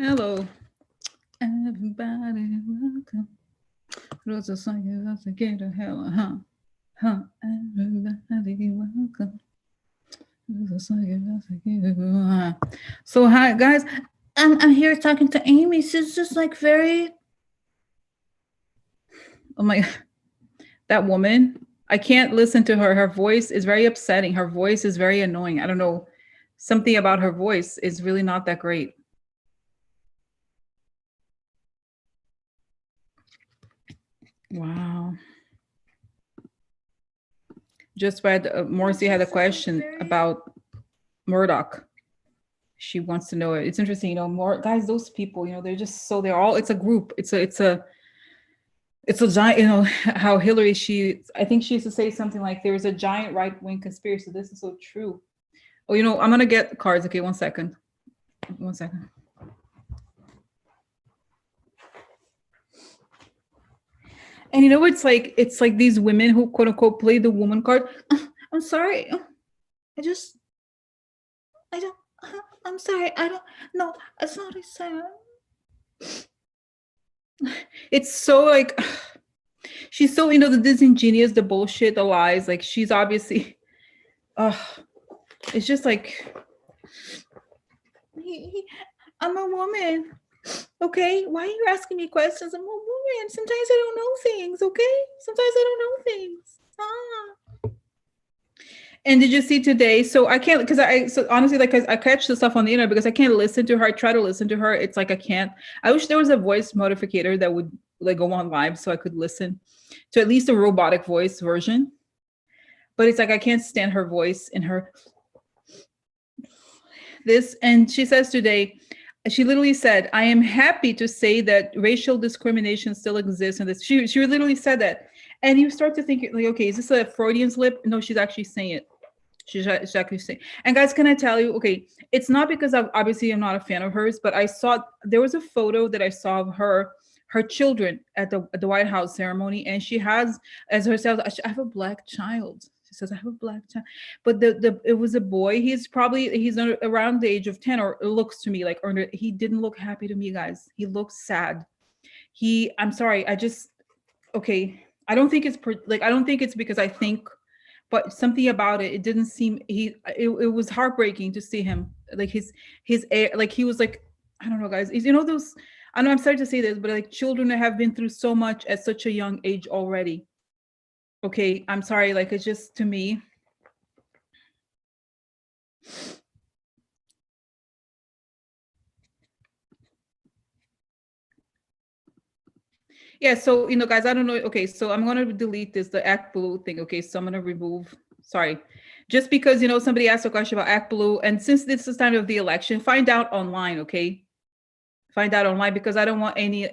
Hello, everybody, welcome. Rose of Science, that's a get to hell, huh? Huh, everybody, welcome. Rose of Science, that's a get to So, hi, guys. I'm here talking to Amy. She's just like very, oh my, that woman. I can't listen to her. Her voice is very upsetting. Her voice is very annoying. I don't know. Something about her voice is really not that great. Wow. Just read, Morrissey had a question about Murdoch. She wants to know it. It's interesting, more guys, those people, they're just so they're all it's a group. It's a giant, how Hillary, I think she used to say something like there was a giant right wing conspiracy. This is so true. Oh, I'm gonna get cards. Okay, 1 second. 1 second. And it's like these women who quote unquote play the woman card. I'm sorry. I just I don't I'm sorry. I don't no, it's not a sign. It's so like she's so the disingenuous, the bullshit, the lies. Like she's obviously, uh, it's just like I'm a woman. Okay, why are you asking me questions? I'm a woman. Sometimes I don't know things. Okay, sometimes I don't know things. And did you see today? So I can't because so honestly, like I catch the stuff on the internet because I can't listen to her. I try to listen to her. It's like I can't. I wish there was a voice modifier that would like go on live so I could listen to at least a robotic voice version. But it's like I can't stand her voice and her this. And she says today, she literally said, "I am happy to say that racial discrimination still exists." And this, she literally said that. And you start to think like, okay, is this a Freudian slip? No, she's actually saying it. She's actually saying. And guys, can I tell you? Okay, it's not because obviously I'm not a fan of hers, but I saw there was a photo that I saw of her children at the White House ceremony, and she has as herself, I have a black child. She says, I have a black child. But it was a boy. He's around the age of 10, or it looks to me like, or he didn't look happy to me, guys. He looks sad. I'm sorry. Okay. I don't think I don't think it's because I think, but something about it didn't seem it was heartbreaking to see him like his air, like he was like, I don't know, guys. Those, I know I'm sorry to say this, but like children that have been through so much at such a young age already. Okay, I'm sorry, like it's just to me. Yeah, so guys, I don't know. Okay, so I'm gonna delete the Act Blue thing. Okay, so I'm gonna remove. Sorry, just because somebody asked a question about Act Blue, and since this is time of the election, find out online. Okay, find out online because I don't want any.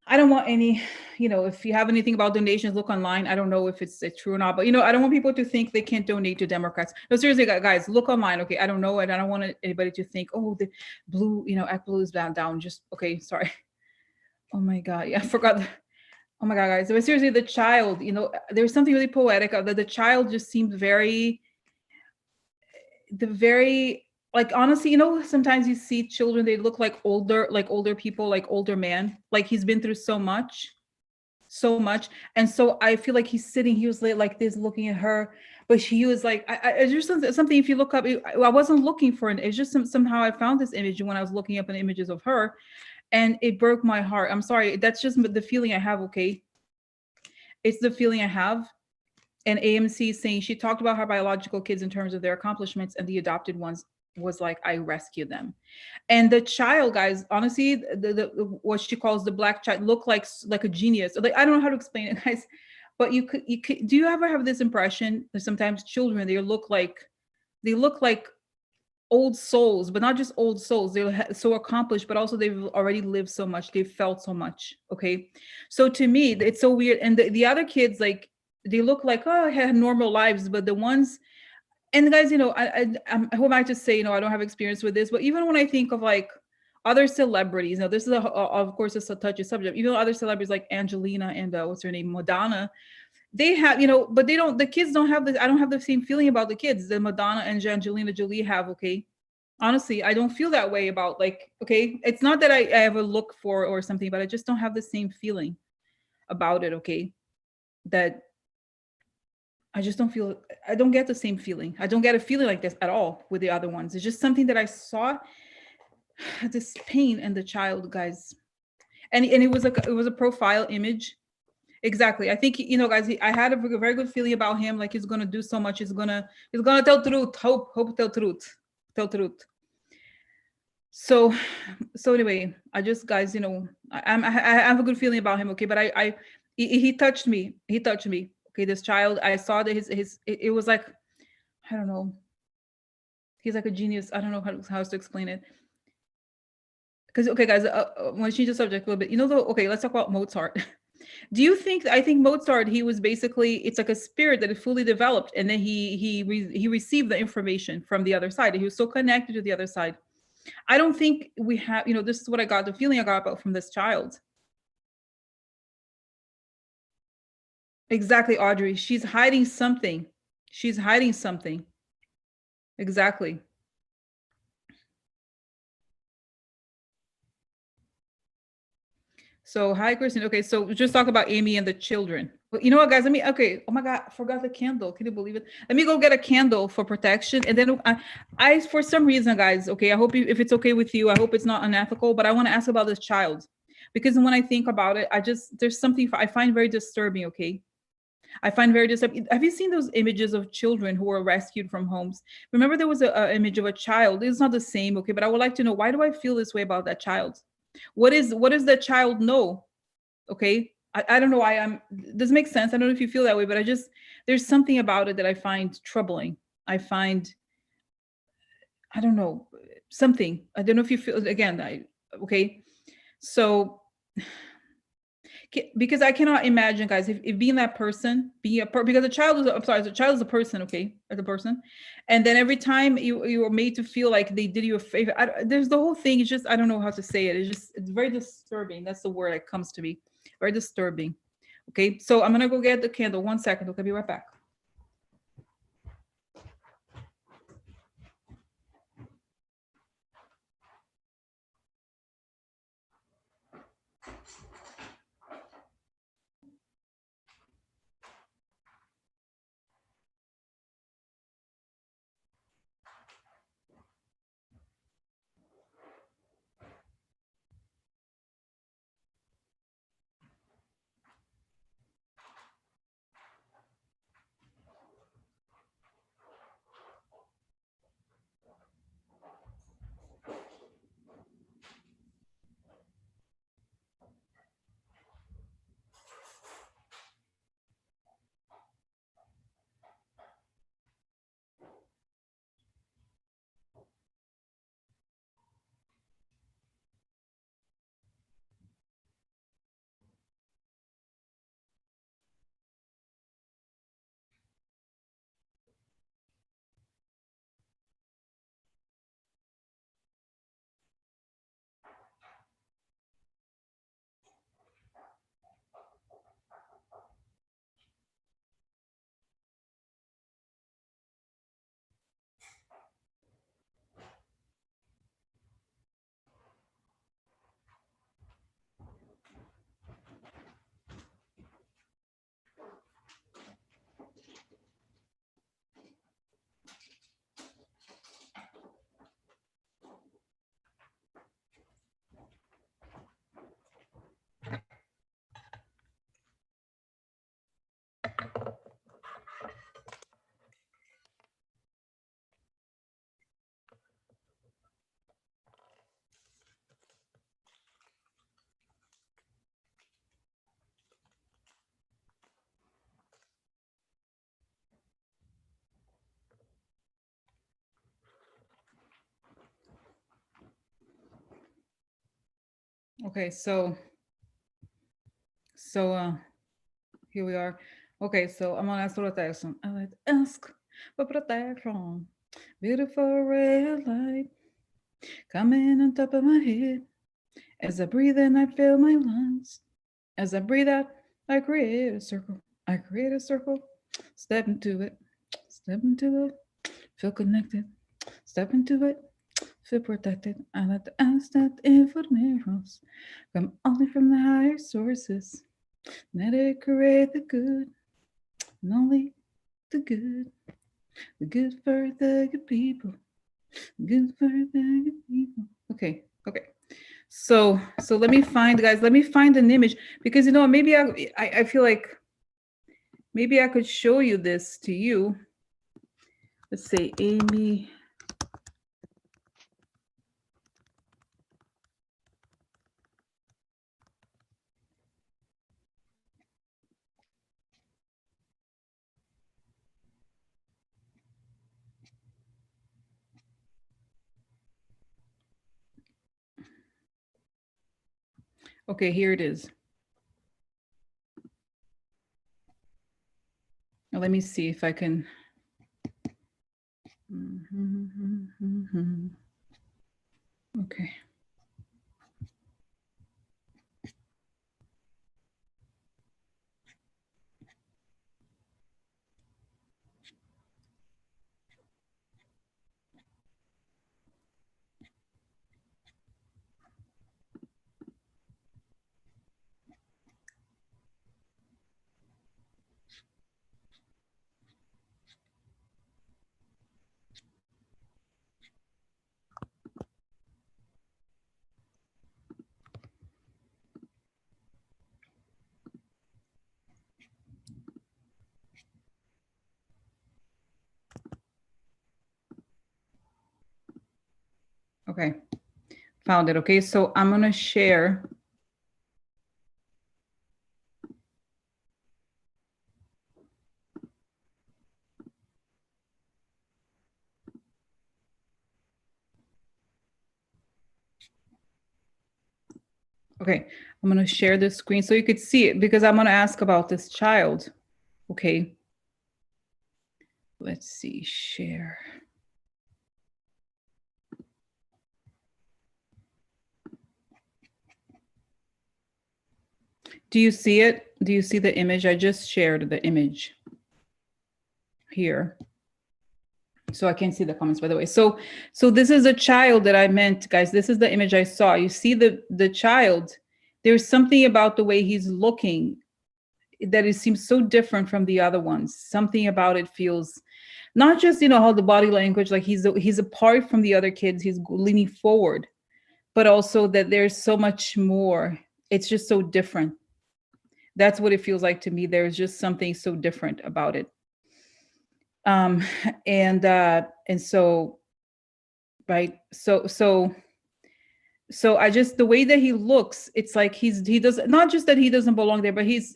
I don't want any. If you have anything about donations, look online. I don't know if it's true or not, but I don't want people to think they can't donate to Democrats. No, seriously, guys, look online. Okay, I don't know, and I don't want anybody to think, oh, the blue, Act Blue is down. Just okay, sorry. Oh my god, yeah, I forgot. Oh my god, guys, but seriously, the child, there's something really poetic that the child just seemed very like honestly, sometimes you see children, they look like older people, like older man, like he's been through so much. And so I feel like he's sitting, he was like this looking at her, but he was like, I just something, if you look up, I wasn't looking for it. It's just somehow I found this image when I was looking up in images of her, and it broke my heart. I'm sorry, that's just the feeling I have. Okay, it's the feeling I have. And AMC saying she talked about her biological kids in terms of their accomplishments, and the adopted ones was like, I rescued them. And the child, guys, honestly, what she calls the black child looked like a genius. Like, I don't know how to explain it, guys, but you could, do you ever have this impression that sometimes children, they look like old souls, but not just old souls. They're so accomplished, but also they've already lived so much. They've felt so much. Okay. So to me, it's so weird. And the other kids, like, they look like, oh, I had normal lives, but the ones, and guys, who am I to say, I don't have experience with this, but even when I think of like other celebrities, now this is of course, it's a touchy subject. Even other celebrities like Angelina and what's her name, Madonna, they have, but they don't. The kids don't have this. I don't have the same feeling about the kids that Madonna and Angelina Jolie have. Okay, Honestly, I don't feel that way about, like, okay, it's not that I have a look for or something, but I just don't have the same feeling about it, okay? That I just don't feel, I don't get the same feeling. I don't get a feeling like this at all with the other ones. It's just something that I saw, this pain in the child, guys. And it was like, it was a profile image. Exactly. I think, guys, I had a very good feeling about him. Like, he's gonna do so much. He's gonna tell truth. Hope tell truth. Tell truth. So anyway, I just, guys, I have a good feeling about him. Okay, but he touched me. He touched me. Okay, this child. I saw that it was like, I don't know. He's like a genius. I don't know how else to explain it. Because, okay, guys, want to change the subject a little bit. Okay, let's talk about Mozart. Do you think? I think Mozart, he was basically, it's like a spirit that is fully developed, and then he received the information from the other side. He was so connected to the other side. I don't think we have. This is what I got. The feeling I got about from this child. Exactly, Audrey. She's hiding something. She's hiding something. Exactly. So, hi, Kristen. Okay, so just talk about Amy and the children. Well, you know what, guys? Okay. Oh my God, I forgot the candle. Can you believe it? Let me go get a candle for protection. And then for some reason, guys, okay, I hope if it's okay with you, I hope it's not unethical, but I want to ask about this child. Because when I think about it, there's something I find very disturbing, okay? I find very disturbing. Have you seen those images of children who were rescued from homes? Remember, there was a image of a child. It's not the same, okay? But I would like to know, why do I feel this way about that child? What does that child know? Okay. I don't know why does it make sense? I don't know if you feel that way, but there's something about it that I find troubling. I find, I don't know, something. I don't know if you feel, again, okay. So, because I cannot imagine, guys, if being that person, because the child is, I'm sorry, the child is a person, okay, as a person, and then every time you were made to feel like they did you a favor. There's the whole thing. It's just, I don't know how to say it. It's very disturbing. That's the word that comes to me. Very disturbing. Okay, so I'm gonna go get the candle. 1 second. Okay, be right back. Okay, so here we are. Okay, so I'm gonna ask for protection. I like to ask for protection. Beautiful red light coming on top of my head. As I breathe in, I fill my lungs. As I breathe out, I create a circle. I create a circle. Step into it. Step into it. Feel connected. Step into it. feel protected. I let the instant informeros come only from the higher sources. Let it create the good, and only the good for the good people, good for the good people. Okay, okay. So let me find, guys. Let me find an image because maybe I feel like maybe I could show you this to you. Let's say Amy. Okay, here it is. Now let me see if I can. Okay. Okay, found it. Okay, so I'm gonna share. Okay, I'm gonna share the screen so you could see it because I'm gonna ask about this child. Okay, let's see, share. Do you see it? Do you see the image? I just shared the image here. So I can't see the comments, by the way. So this is a child that I meant, guys. This is the image I saw. You see the child. There's something about the way he's looking that it seems so different from the other ones. Something about it feels not just how the body language, like he's apart from the other kids. He's leaning forward, but also that there's so much more. It's just so different. That's what it feels like to me. There's just something so different about it. Um, and so, right. So I just, the way that he looks, it's like he does, not just that he doesn't belong there, but he's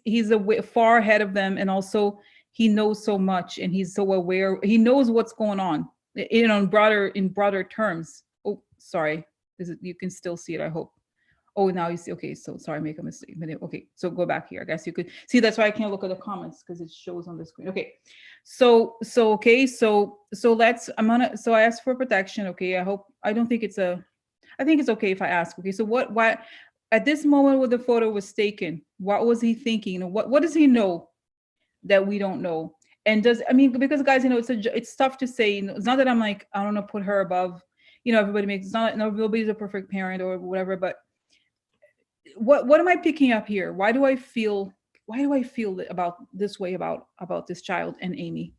far ahead of them. And also he knows so much and he's so aware. He knows what's going on in broader terms. Oh, sorry. You can still see it, I hope. Oh, now you see. Okay, so sorry, make a mistake. Okay, so go back here. I guess you could see. That's why I can't look at the comments because it shows on the screen. Okay, okay, so let's. So I asked for protection. Okay, I don't think it's a. I think it's okay if I ask. Okay, so why at this moment when the photo was taken, what was he thinking? What does he know that we don't know? And because guys, it's tough to say. It's not that I'm like, I don't know, put her above. Everybody makes. It's not. Nobody's a perfect parent or whatever, but what am I picking up here? Why do I feel about this way about this child and Amy?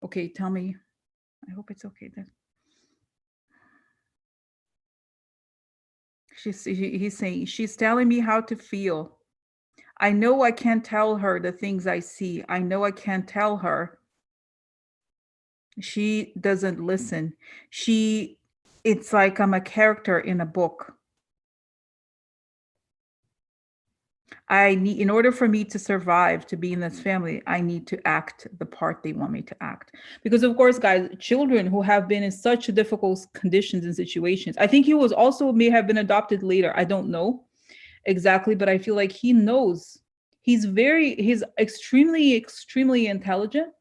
Okay, tell me. I hope it's okay then. He's saying she's telling me how to feel. I know I can't tell her the things I see. I know I can't tell her. She doesn't listen. It's like I'm a character in a book. In order for me to survive, to be in this family, I need to act the part they want me to act. Because of course, guys, children who have been in such difficult conditions and situations, I think he was also may have been adopted later. I don't know exactly, but I feel like he knows. He's extremely, extremely intelligent.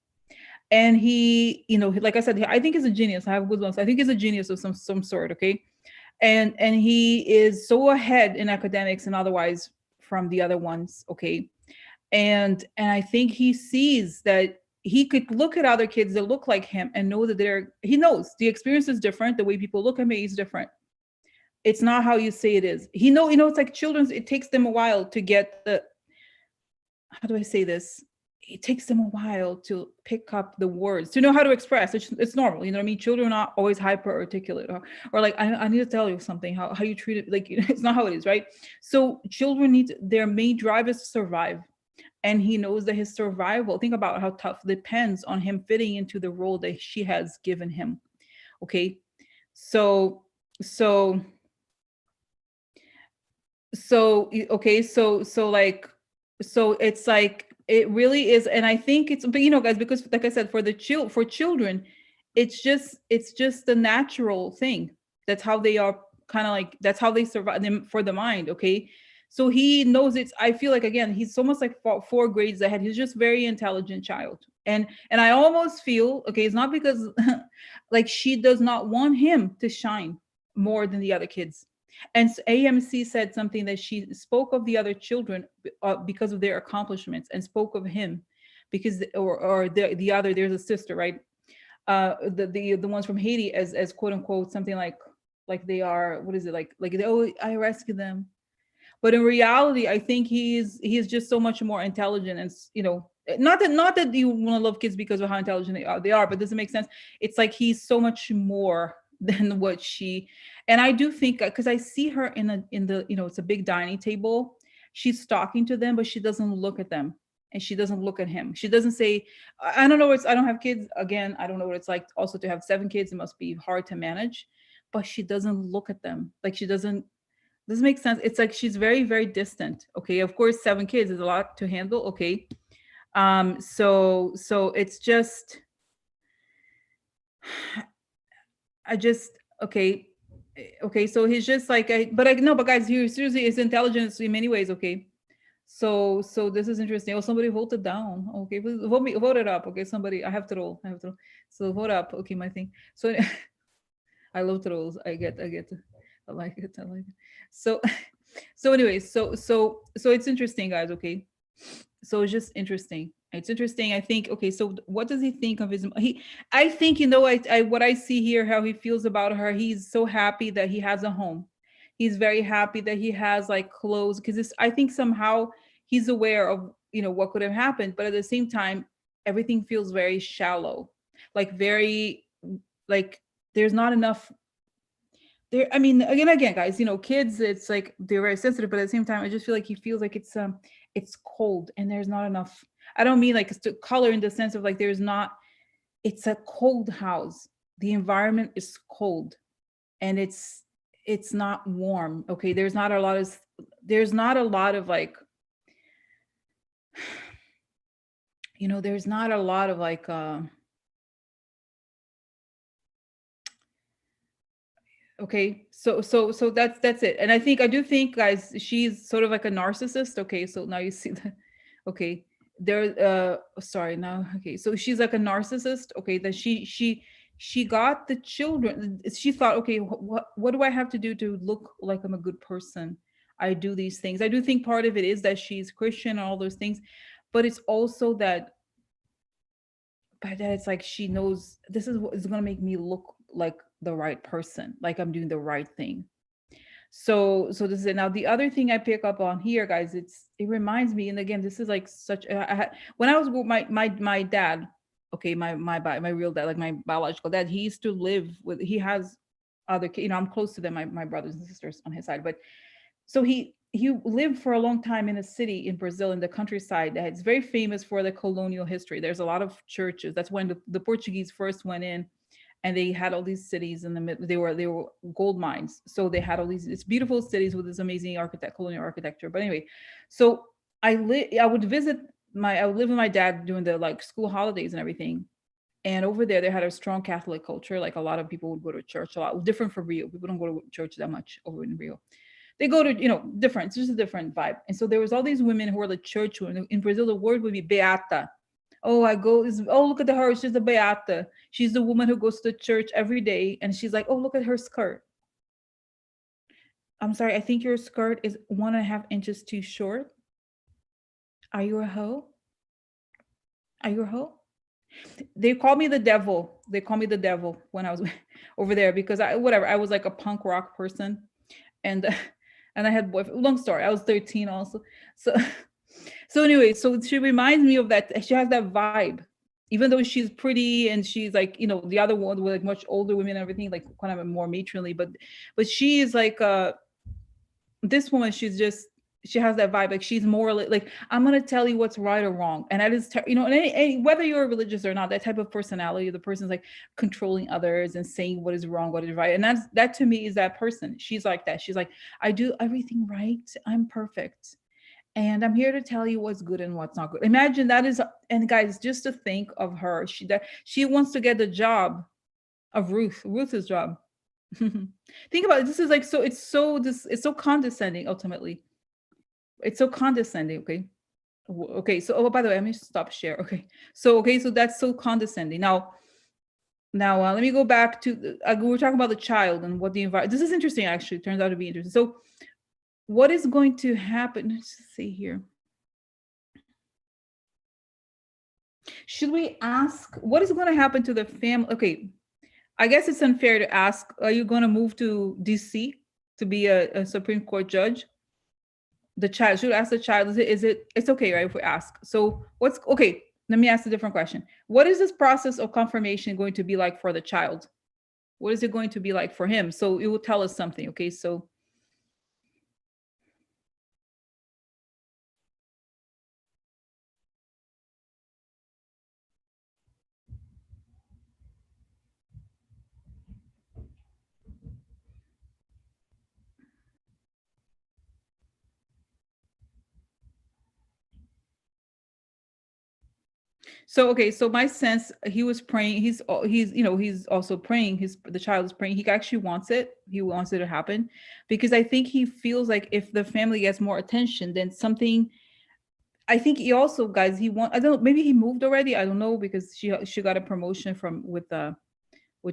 And he, like I said, I think he's a genius. I have goosebumps. I think he's a genius of some sort. Okay. And he is so ahead in academics and otherwise from the other ones. Okay. And I think he sees that he could look at other kids that look like him and know that he knows the experience is different. The way people look at me is different. It's not how you say it is. It's like children's, it takes them a while to get the, how do I say this? It takes them a while to pick up the words, to know how to express. It's normal, you know what I mean? Children are not always hyper articulate, or like, I need to tell you something, how you treat it, like, it's not how it is, right? So children their main drive is to survive. And he knows that his survival, think about how tough, depends on him fitting into the role that she has given him. Okay. So, so, okay. So it's like, it really is. And I think it's, but guys, because like I said, for children, it's just the natural thing. That's how they are, kind of like, that's how they survive them for the mind. Okay. So he knows I feel like, again, he's almost like four grades ahead. He's just very intelligent child. And I almost feel, okay, it's not because like she does not want him to shine more than the other kids. And AMC said something, that she spoke of the other children because of their accomplishments, and spoke of him because, or the other, there's a sister, right? The ones from Haiti as quote unquote something like they are, what is it, like I rescued them. But in reality, I think he's just so much more intelligent, and not that you want to love kids because of how intelligent they are, but does it make sense? It's like he's so much more than what she. And I do think, because I see her in the it's a big dining table, she's talking to them, but she doesn't look at them, and she doesn't look at him. She doesn't say, I don't know, I don't have kids, again, I don't know what it's like also to have 7 kids. It must be hard to manage, but she doesn't look at them. Like, she doesn't. This makes sense. It's like she's very, very distant. Okay. Of course, 7 kids is a lot to handle. Okay. So it's just, okay. Okay. So he's just like, but guys, he seriously is intelligent in many ways. Okay. So this is interesting. Oh, somebody voted down. Okay. Please vote it up. Okay. Somebody, I have to roll. So vote up. Okay. My thing. So I love trolls. I get I like it. So anyways, so it's interesting, guys. Okay. So it's just interesting. It's interesting. I think, okay, so what does he think of his, I think, I what I see here, how he feels about her, he's so happy that he has a home. He's very happy that he has like clothes, because I think somehow he's aware of, what could have happened, but at the same time, everything feels very shallow, like very, like there's not enough there. I mean, again, guys, kids, it's like they're very sensitive, but at the same time, I just feel like he feels like it's cold, and there's not enough. I don't mean like it's to color in the sense of like there's not. It's a cold house. The environment is cold, and it's not warm. Okay, there's not a lot of like, there's not a lot of like. Okay, so that's it. And I do think, guys, she's sort of like a narcissist. Okay, so now you see that. Okay, there. Sorry, now. Okay, so she's like a narcissist. Okay, that she got the children. She thought, okay, what do I have to do to look like I'm a good person? I do these things. I do think part of it is that she's Christian and all those things, but it's also that. But that it's like she knows this is what is going to make me look like the right person, like I'm doing the right thing. So this is it. Now the other thing I pick up on here, guys, it reminds me, and again, this is like such. When I was with my dad, okay, my real dad, like my biological dad, he used to live with. He has other, I'm close to them, my brothers and sisters on his side, but so he lived for a long time in a city in Brazil, in the countryside, that it's very famous for the colonial history. There's a lot of churches. That's when the Portuguese first went in, and they had all these cities in the middle. They were gold mines. So they had all these beautiful cities with this amazing colonial architecture. But anyway, so I would live with my dad during the like school holidays and everything. And over there, they had a strong Catholic culture. Like a lot of people would go to church a lot. Different from Rio. People don't go to church that much over in Rio. They go to, different. It's just a different vibe. And so there was all these women who were the church women. In Brazil, the word would be beata. Oh, look at her. She's a beata. She's the woman who goes to church every day. And she's like, oh, look at her skirt. I'm sorry, I think your skirt is 1.5 inches too short. Are you a hoe? Are you a hoe? They call me the devil. They call me the devil when I was over there because I whatever, I was like a punk rock person, and and I had boyfriend. Long story. I was 13 also. So so anyway, so she reminds me of that. She has that vibe, even though she's pretty and she's like, you know, the other one with like much older women and everything, like kind of more matronly, but she is like this woman, she's just, she has that vibe. Like she's more like I'm gonna tell you what's right or wrong, and that is you know, and whether you're religious or not, that type of personality, the person's like controlling others and saying what is wrong, what is right, and that to me is that person. She's like that. She's like, I do everything right. I'm perfect. And I'm here to tell you what's good and what's not good. Imagine that is, and guys, just to think of her, she wants to get the job of Ruth's job. Think about it. This is like so. It's so condescending. Ultimately, it's so condescending. Okay. Okay. So, oh, by the way, let me stop share. Okay. So, okay. So that's so condescending. Now, let me go back to. We were talking about the child and what the environment. This is interesting. Actually, turns out to be interesting. So, what is going to happen? Let's see here. Should we ask what is going to happen to the family? Okay, I guess it's unfair to ask, are you going to move to DC to be a Supreme Court judge? The child should ask the child, it's okay, right? If we ask. So what's okay? Let me ask a different question. What is this process of confirmation going to be like for the child? What is it going to be like for him? So it will tell us something. Okay, so okay, so my sense, he was praying. He's you know, he's also praying. The child is praying. He actually wants it. He wants it to happen because I think he feels like if the family gets more attention, then something. I think he also, guys, he want. I don't know. Maybe he moved already. I don't know because she got a promotion from with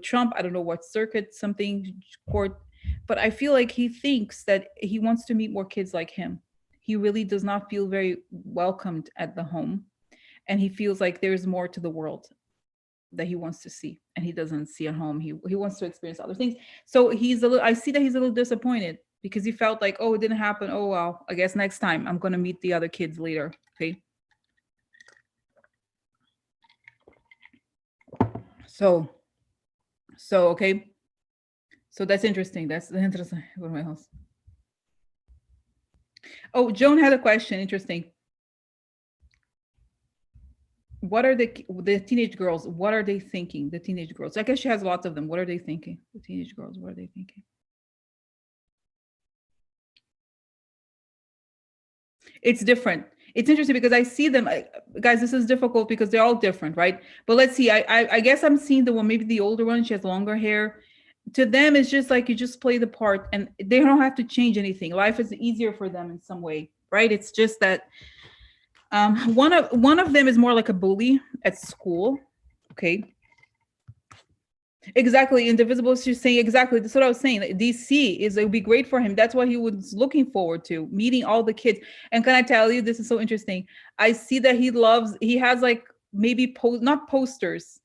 Trump. I don't know what circuit, something court, but I feel like he thinks that he wants to meet more kids like him. He really does not feel very welcomed at the home, and he feels like there's more to the world that he wants to see and he doesn't see at home. He wants to experience other things. So he's a little, I see that he's a little disappointed because he felt like, oh, it didn't happen. Oh well, I guess next time I'm going to meet the other kids later. Okay. So okay. So that's interesting. That's interesting. What my house. Oh, Joan had a question. Interesting. What are the teenage girls? What are they thinking? The teenage girls. I guess she has lots of them. What are they thinking? The teenage girls. What are they thinking? It's different. It's interesting because I see them, guys. This is difficult because they're all different, right? But let's see. I guess I'm seeing the one, maybe the older one. She has longer hair. To them, it's just like you just play the part, and they don't have to change anything. Life is easier for them in some way, right? It's just that one of them is more like a bully at school. Okay, exactly. Indivisible. She's saying exactly. That's what I was saying. DC is, it would be great for him. That's what he was looking forward to, meeting all the kids. And can I tell you, this is so interesting. I see that he has like maybe not posters,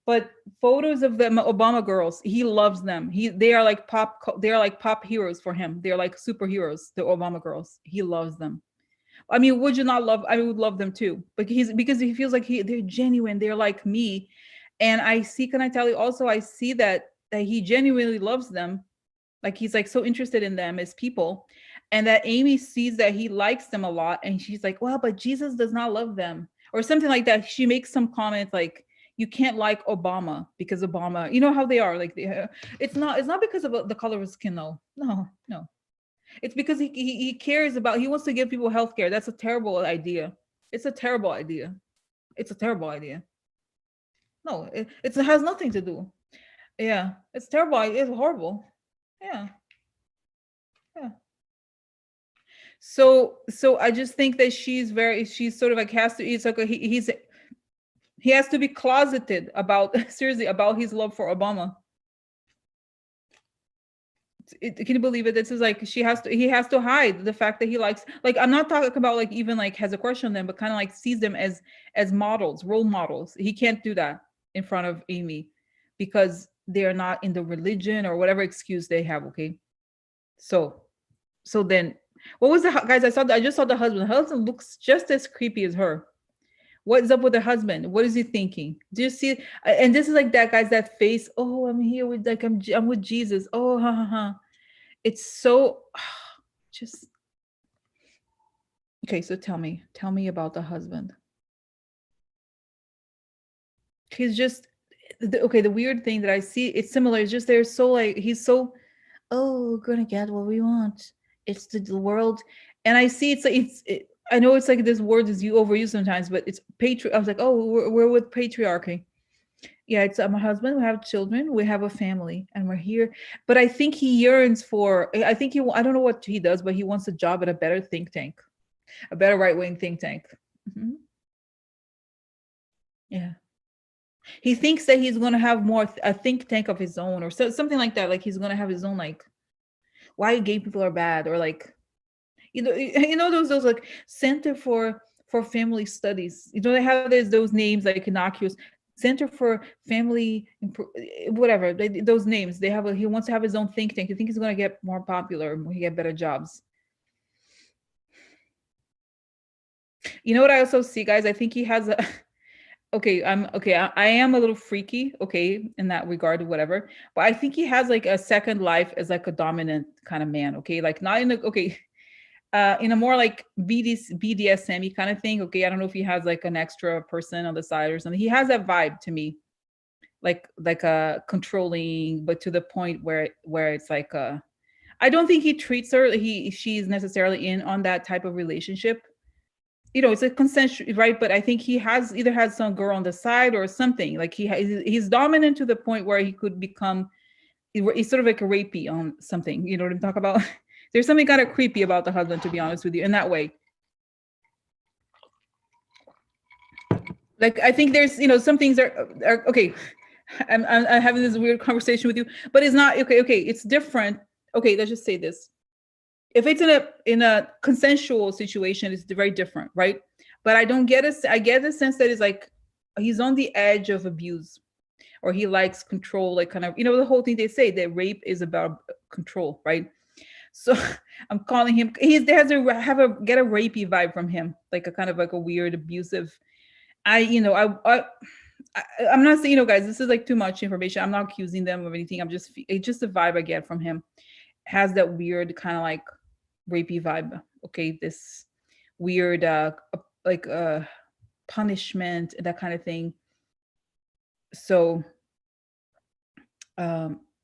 but photos of the Obama girls. He loves them. They are like pop heroes for him. They're like superheroes, the Obama girls. He loves them. I mean, would you not love? I would love them too, but because he feels like they're genuine. They're like me, and I see. Can I tell you? Also, I see that he genuinely loves them. Like he's like so interested in them as people, and that Amy sees that he likes them a lot, and she's like, "Well, but Jesus does not love them," or something like that. She makes some comment like, "You can't like Obama because Obama, you know how they are. Like, it's not because of the color of his skin, though. No, no." It's because he cares about, he wants to give people health care. That's a terrible idea. It's a terrible idea. It's a terrible idea. No, it has nothing to do. Yeah, it's terrible. It's horrible. Yeah, yeah. So I just think that she's sort of like has to. It's like he has to be closeted about seriously about his love for Obama. Can you believe it? This is like he has to hide the fact that he likes, like, I'm not talking about like even like has a crush on them, but kind of like sees them as models, role models. He can't do that in front of Amy because they're not in the religion or whatever excuse they have. Okay, so then what was guys? I just saw the husband. The husband looks just as creepy as her. What's up with the husband? What is he thinking? Do you see? And this is like that guy's that face. Oh, I'm here with like I'm with Jesus. Oh, ha ha ha. It's so just okay. So tell me about the husband. He's just okay. The weird thing that I see, it's similar. It's just they're so like he's so, oh, we're gonna get what we want. It's the world, and I see it's like I know it's like this word is you overused sometimes, but it's I was like, oh, we're with patriarchy. Yeah, it's my husband. We have children. We have a family, and we're here. But I think he yearns for. I think I don't know what he does, but he wants a job at a better think tank, a better right wing think tank. Mhm. Yeah, he thinks that he's going to have more a think tank of his own, or something like that. Like he's going to have his own, like why gay people are bad, or like those like Center for Family Studies. They have those names like innocuous. Center for Family whatever those names. They have he wants to have his own think tank. He thinks he's going to get more popular when he get better jobs. You know what I also see, guys? I think he has a okay, I am a little freaky, okay, in that regard or whatever. But I think he has like a second life as like a dominant kind of man, okay? Like not in a okay, in a more like BDSM kind of thing. Okay, I don't know if he has like an extra person on the side or something. He has that vibe to me, like a controlling, but to the point where it's like I don't think he treats her. She's necessarily in on that type of relationship. It's a consensual, right? But I think he has either has some girl on the side or something. Like he's dominant to the point where he could become. He's sort of like a rapey on something. You know what I'm talking about? There's something kind of creepy about the husband, to be honest with you, in that way. Like I think there's, some things are okay. I'm having this weird conversation with you, but it's not okay. Okay, it's different. Okay, let's just say this. If it's in a consensual situation, it's very different, right? But I don't get I get the sense that it's like he's on the edge of abuse, or he likes control, like kind of, the whole thing they say that rape is about control, right? So I'm calling him. There has get a rapey vibe from him, like a kind of like a weird abusive. I'm not saying, guys, this is like too much information. I'm not accusing them of anything. It's just the vibe I get from him. Has that weird kind of like rapey vibe. Okay, this weird like punishment, that kind of thing. So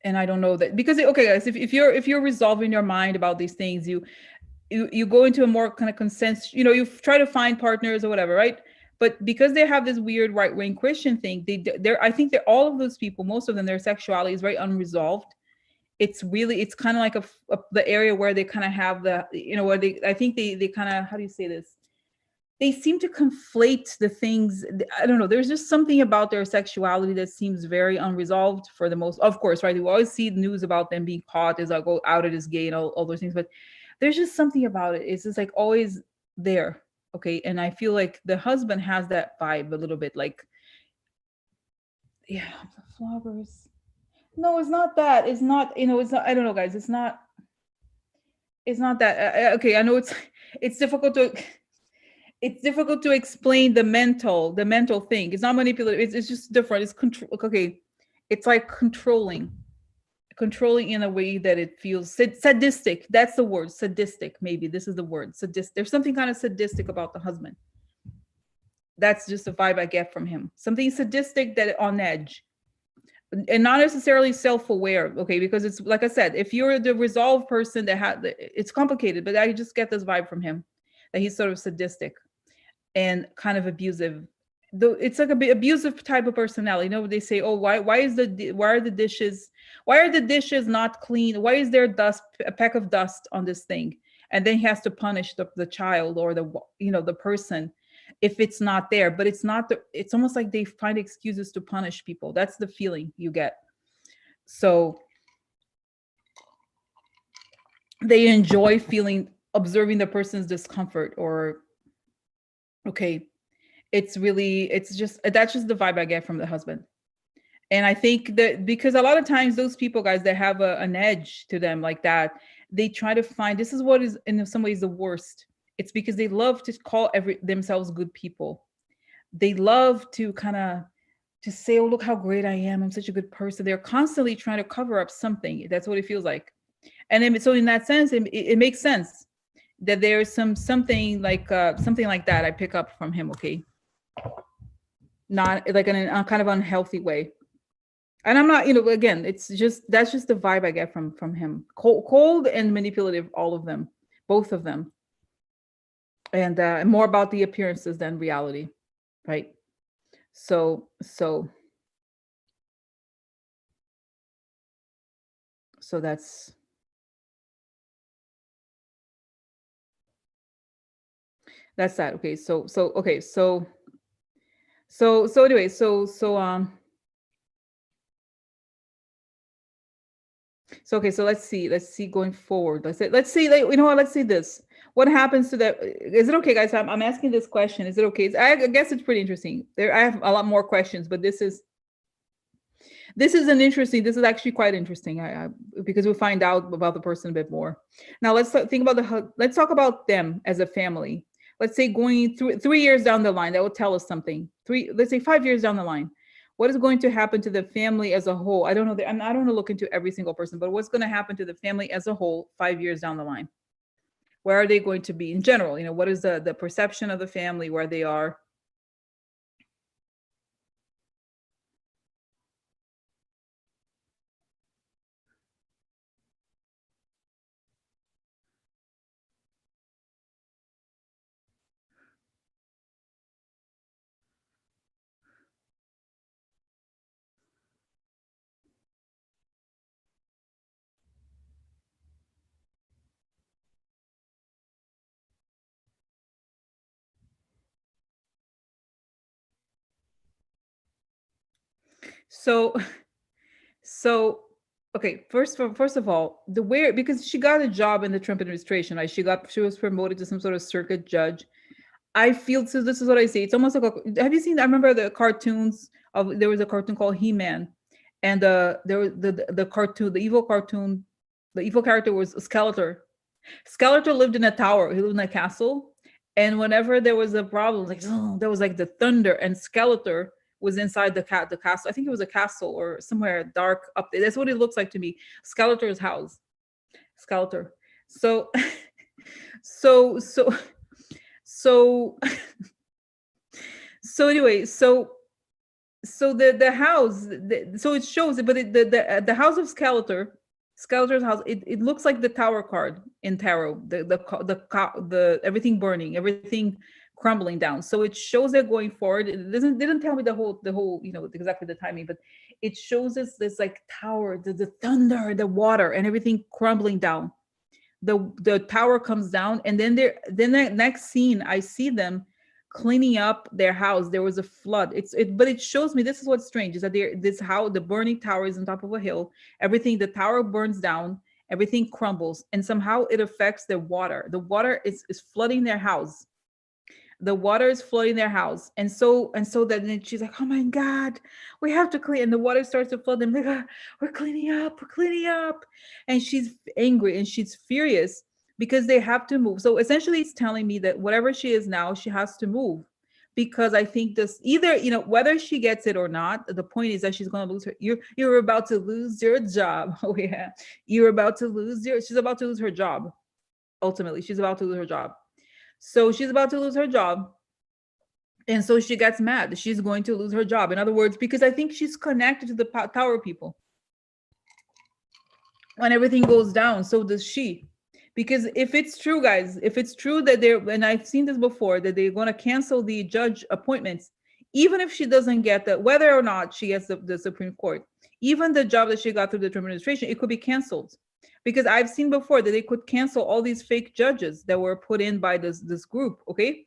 and I don't know that, because okay guys, if you're resolving your mind about these things, you go into a more kind of consensus, you try to find partners or whatever, right? But because they have this weird right-wing Christian thing, they're I think that all of those people, most of them, their sexuality is very unresolved. It's kind of like the area where they kind of have the, where I think they kind of, how do you say this? They seem to conflate the things. I don't know. There's just something about their sexuality that seems very unresolved for the most. Of course, right? We always see news about them being caught as like go outed as gay and all those things, but there's just something about it. It's just like always there. Okay, and I feel like the husband has that vibe a little bit, like, yeah, the floggers. No, it's not that. It's not. It's not. I don't know, guys. It's not. It's not that. Okay, I know it's difficult to. It's difficult to explain the mental thing. It's not manipulative. It's just different. It's control. Okay, it's like controlling in a way that it feels sadistic. That's the word, sadistic. Maybe this is the word, sadistic. There's something kind of sadistic about the husband. That's just the vibe I get from him. Something sadistic, that on edge, and not necessarily self-aware. Okay, because it's like I said, if you're the resolved person it's complicated, but I just get this vibe from him that he's sort of sadistic and kind of abusive. Though it's like a bit abusive type of personality. They say, oh, why are the dishes not clean? Why is there a peck of dust on this thing? And then he has to punish the child or the person if it's not there. But it's not it's almost like they find excuses to punish people. That's the feeling you get. So they enjoy observing the person's discomfort, or okay, it's just, that's just the vibe I get from the husband. And I think that because a lot of times those people, guys, that have an edge to them like that, they try to find, this is what is in some ways the worst. It's because they love to call themselves good people. They love to kind of to say, oh, look how great I am, I'm such a good person. They're constantly trying to cover up something. That's what it feels like. And then, so in that sense, it makes sense that there's something like that I pick up from him. Okay, not like in a kind of unhealthy way. And I'm not, again, it's just, that's just the vibe I get from him. Cold and manipulative, all of them, both of them. And more about the appearances than reality, right? So that's that. Okay, so anyway, so okay, so let's see going forward. Let's see, like, you know what? Let's see this. What happens to that? Is it okay, guys? I'm asking this question. Is it okay? I guess it's pretty interesting. I have a lot more questions, but this is actually quite interesting. Because we find out about the person a bit more. Now let's talk about them as a family. Let's say going through 3 years down the line, that will tell us something. Let's say 5 years down the line. What is going to happen to the family as a whole? I don't know. I don't want to look into every single person, but what's going to happen to the family as a whole 5 years down the line? Where are they going to be in general? What is the perception of the family, where they are? So So, okay, first of all, the where, because she got a job in the Trump administration, right? She was promoted to some sort of circuit judge. I feel, so this is what I say. It's almost like have you seen? I remember the cartoons of, there was a cartoon called He-Man, and there was the cartoon, the evil character was Skeletor. Skeletor lived in a tower. He lived in a castle, and whenever there was a problem, like there was like the thunder, and Skeletor was inside the castle. I think it was a castle or somewhere dark up there. That's what it looks like to me. Skeletor's house. Skeletor. So, so, so, so, so anyway, so the house, so it shows it, but the house of Skeletor's house, it looks like the tower card in tarot, the everything burning, everything crumbling down. So it shows it going forward. It didn't tell me the whole exactly the timing, but it shows us this like tower, the thunder, the water, and everything crumbling down. The tower comes down, and then the next scene I see them cleaning up their house. There was a flood. But it shows me, this is what's strange, is that this how the burning tower is on top of a hill. Everything, the tower burns down, everything crumbles, and somehow it affects the water. The water is flooding their house. The water is flooding their house. And so then she's like, oh my God, we have to clean. And the water starts to flood them. Like, we're cleaning up. And she's angry and she's furious because they have to move. So essentially it's telling me that whatever she is now, she has to move. Because I think this, either, whether she gets it or not, the point is that she's going to lose you're about to lose your job. Oh yeah. She's about to lose her job. Ultimately, she's about to lose her job. So she's about to lose her job. And so she gets mad. She's going to lose her job. In other words, because I think she's connected to the tower people. When everything goes down, so does she. Because if it's true, guys, if it's true that and I've seen this before, that they're going to cancel the judge appointments, even if she doesn't get whether or not she gets the Supreme Court, even the job that she got through the Trump administration, it could be canceled. Because I've seen before that they could cancel all these fake judges that were put in by this group. Okay.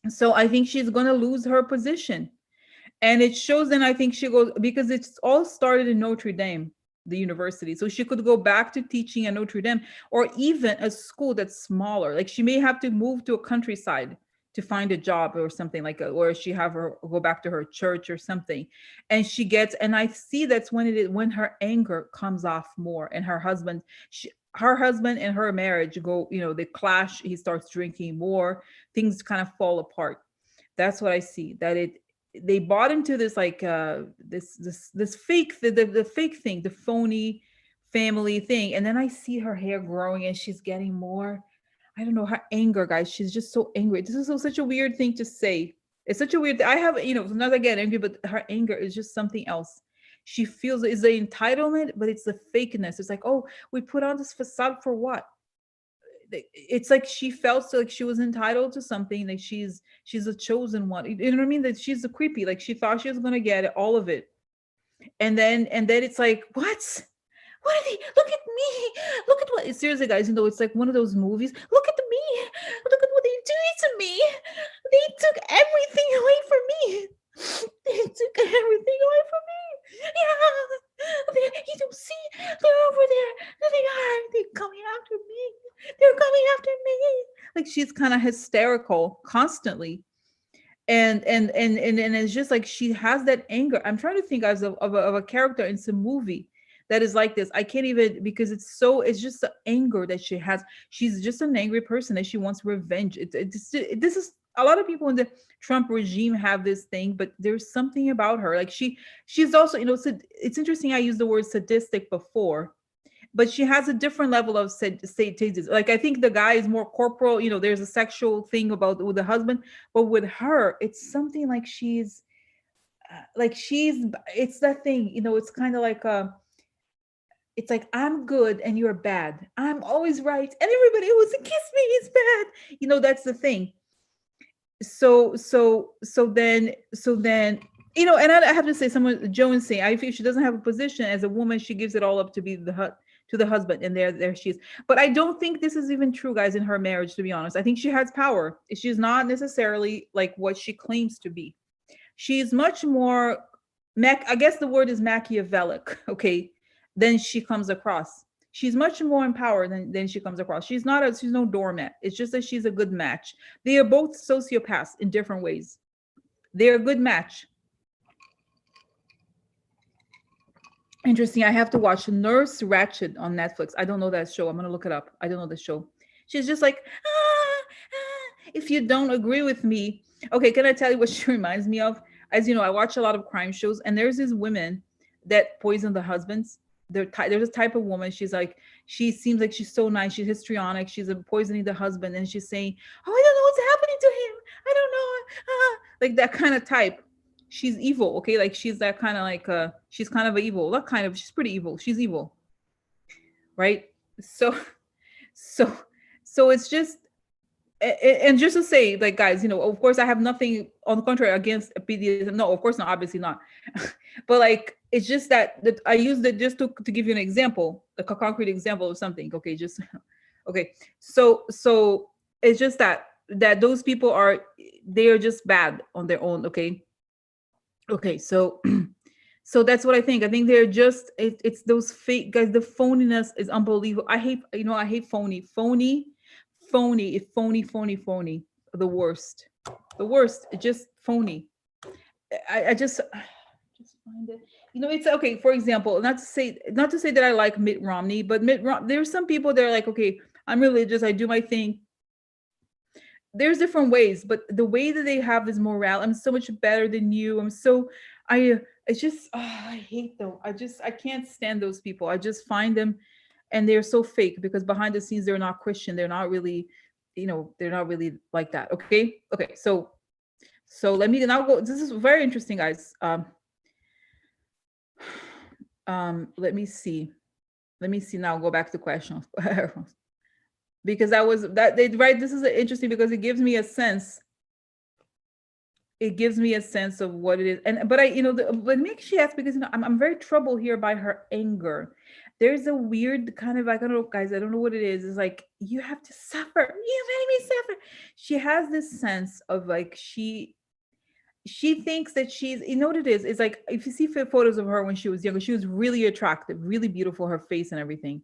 So I think she's going to lose her position. And it shows, then I think she goes, because it's all started in Notre Dame. the university. So she could go back to teaching at Notre Dame, or even a school that's smaller. Like she may have to move to a countryside to find a job or something like, or she have her go back to her church or something. And she gets, and I see that's when it is, when her anger comes off more, and her husband, her husband and her marriage go, they clash. He starts drinking more, things kind of fall apart. That's what I see, that they bought into this, like this fake, the fake thing, the phony family thing. And then I see her hair growing, and she's getting more, I don't know, her anger, guys. She's just so angry. This is such a weird thing to say. It's such a weird, I have, not again angry, but her anger is just something else. She feels it's the entitlement, but it's the fakeness. It's like, oh, we put on this facade for what? It's like she felt so like she was entitled to something, like she's a chosen one. You know what I mean? That she's a creepy, like she thought she was gonna get it, all of it. And then it's like, what are they? Look at me. Look at what, seriously, guys, it's like one of those movies. Look at me. Look at what they're doing to me. They took everything away from me. They took everything away from me. Yeah. You don't see, they're over there. There they are. They're coming after me. They're coming after me. Like she's kind of hysterical constantly. And it's just like she has that anger. I'm trying to think as of a character in some movie that is like this. I can't even, because it's just the anger that she has. She's just an angry person that she wants revenge. This is a lot of people in the Trump regime have this thing, but there's something about her. Like she's also, it's interesting. I used the word sadistic before, but she has a different level of sadism. Like I think the guy is more corporal. There's a sexual thing about with the husband, but with her, it's something like it's that thing. It's kind of like it's like, I'm good and you're bad. I'm always right, and everybody who doesn't kiss me is bad. That's the thing. So then, and I have to say, someone, Joan saying, I feel she doesn't have a position as a woman. She gives it all up to be to the husband, and there she is. But I don't think this is even true, guys, in her marriage, to be honest. I think she has power. She's not necessarily like what she claims to be. She's much more I guess the word is Machiavellic, okay, than she comes across. She's much more empowered than she comes across. She's no doormat. It's just that she's a good match. They are both sociopaths in different ways. They're a good match. Interesting. I have to watch Nurse Ratched on Netflix. I don't know that show. I'm gonna look it up. I don't know the show. She's just like, if you don't agree with me. Okay, can I tell you what she reminds me of? As you know, I watch a lot of crime shows, and there's these women that poison the husbands. There's a type of woman. She's like, she seems like she's so nice. She's histrionic. She's poisoning the husband, and she's saying, "Oh, I don't know what's happening to him. I don't know." Like that kind of type. She's evil. Okay, like she's that kind of like she's kind of evil. Not kind of. She's pretty evil. She's evil, right? So, so, so it's just. And just to say, like, guys, of course, I have nothing on the contrary against BDSM. No, of course not, obviously not. But like, it's just that I used it just to give you an example, like a concrete example of something. Okay, just okay. So it's just that those people they are just bad on their own. Okay. Okay. So so that's what I think. I think they're just it's those fake guys. The phoniness is unbelievable. I hate phony. Phony, the worst, just phony. I just find it, it's okay. For example, not to say that I like Mitt Romney, but there's some people that are like, okay, I'm religious, I do my thing. There's different ways, but the way that they have this morale, I'm so much better than you. It's just, I hate them. I can't stand those people. I just find them, and they're so fake, because behind the scenes they're not Christian. They're not really, they're not really like that. Okay. So let me now go. This is very interesting, guys. Let me see now. Go back to questions. Because this is interesting, because it gives me a sense. It gives me a sense of what it is. But makes she ask, because I'm very troubled here by her anger. There's a weird kind of, I don't know, guys, I don't know what it is. It's like, you have to suffer. You made me suffer. She has this sense of like, she she thinks that she's, you know what it is? It's like, if you see photos of her when she was younger, she was really attractive, really beautiful, her face and everything.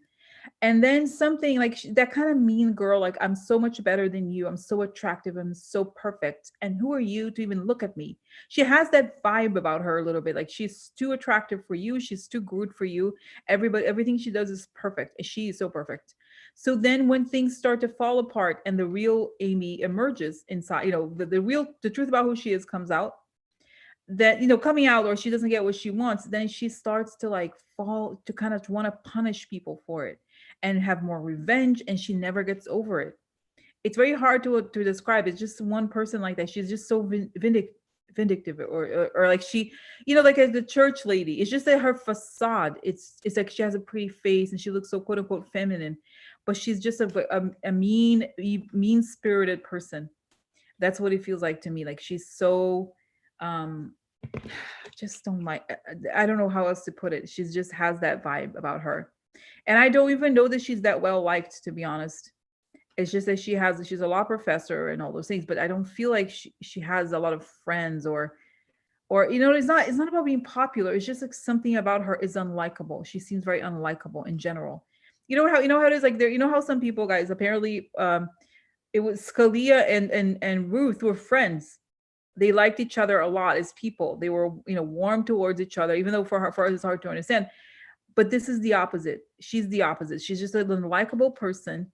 And then something like that kind of mean girl, like, I'm so much better than you. I'm so attractive. I'm so perfect. And who are you to even look at me? She has that vibe about her a little bit. Like, she's too attractive for you. She's too good for you. Everybody, everything she does is perfect. And she is so perfect. So then when things start to fall apart and the real Amy emerges inside, the truth about who she is comes out, that, coming out, or she doesn't get what she wants, then she starts to like fall to kind of want to punish people for it and have more revenge, and she never gets over it. It's very hard to describe. It's just one person like that. She's just so vindictive, or like she, like as the church lady, it's just that her facade, it's like she has a pretty face and she looks so quote unquote feminine, but she's just a mean spirited person. That's what it feels like to me. Like, she's so, um just don't like, I don't know how else to put it. She's just has that vibe about her. And I don't even know that she's that well liked, to be honest. It's just that she's a law professor and all those things, but I don't feel like she has a lot of friends, or it's not about being popular. It's just like something about her is unlikable. She seems very unlikable in general. You know how it is, like, there, how some people, guys, apparently, it was Scalia and Ruth were friends. They liked each other a lot as people. They were, warm towards each other, even though for her it's hard to understand. But this is the opposite. She's the opposite. She's just an unlikable person.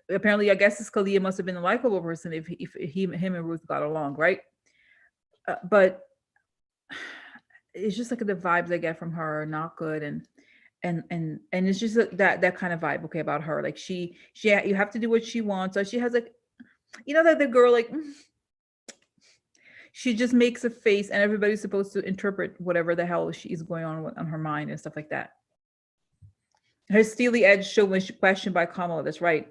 Apparently, I guess Scalia must have been a likable person if him and Ruth got along, right? But it's just like the vibes I get from her are not good, and it's just that kind of vibe, okay, about her. Like, you have to do what she wants. So she has, like, that the girl, like, she just makes a face, and everybody's supposed to interpret whatever the hell she's going on her mind and stuff like that. Her steely edge show when she questioned by Kamala. That's right.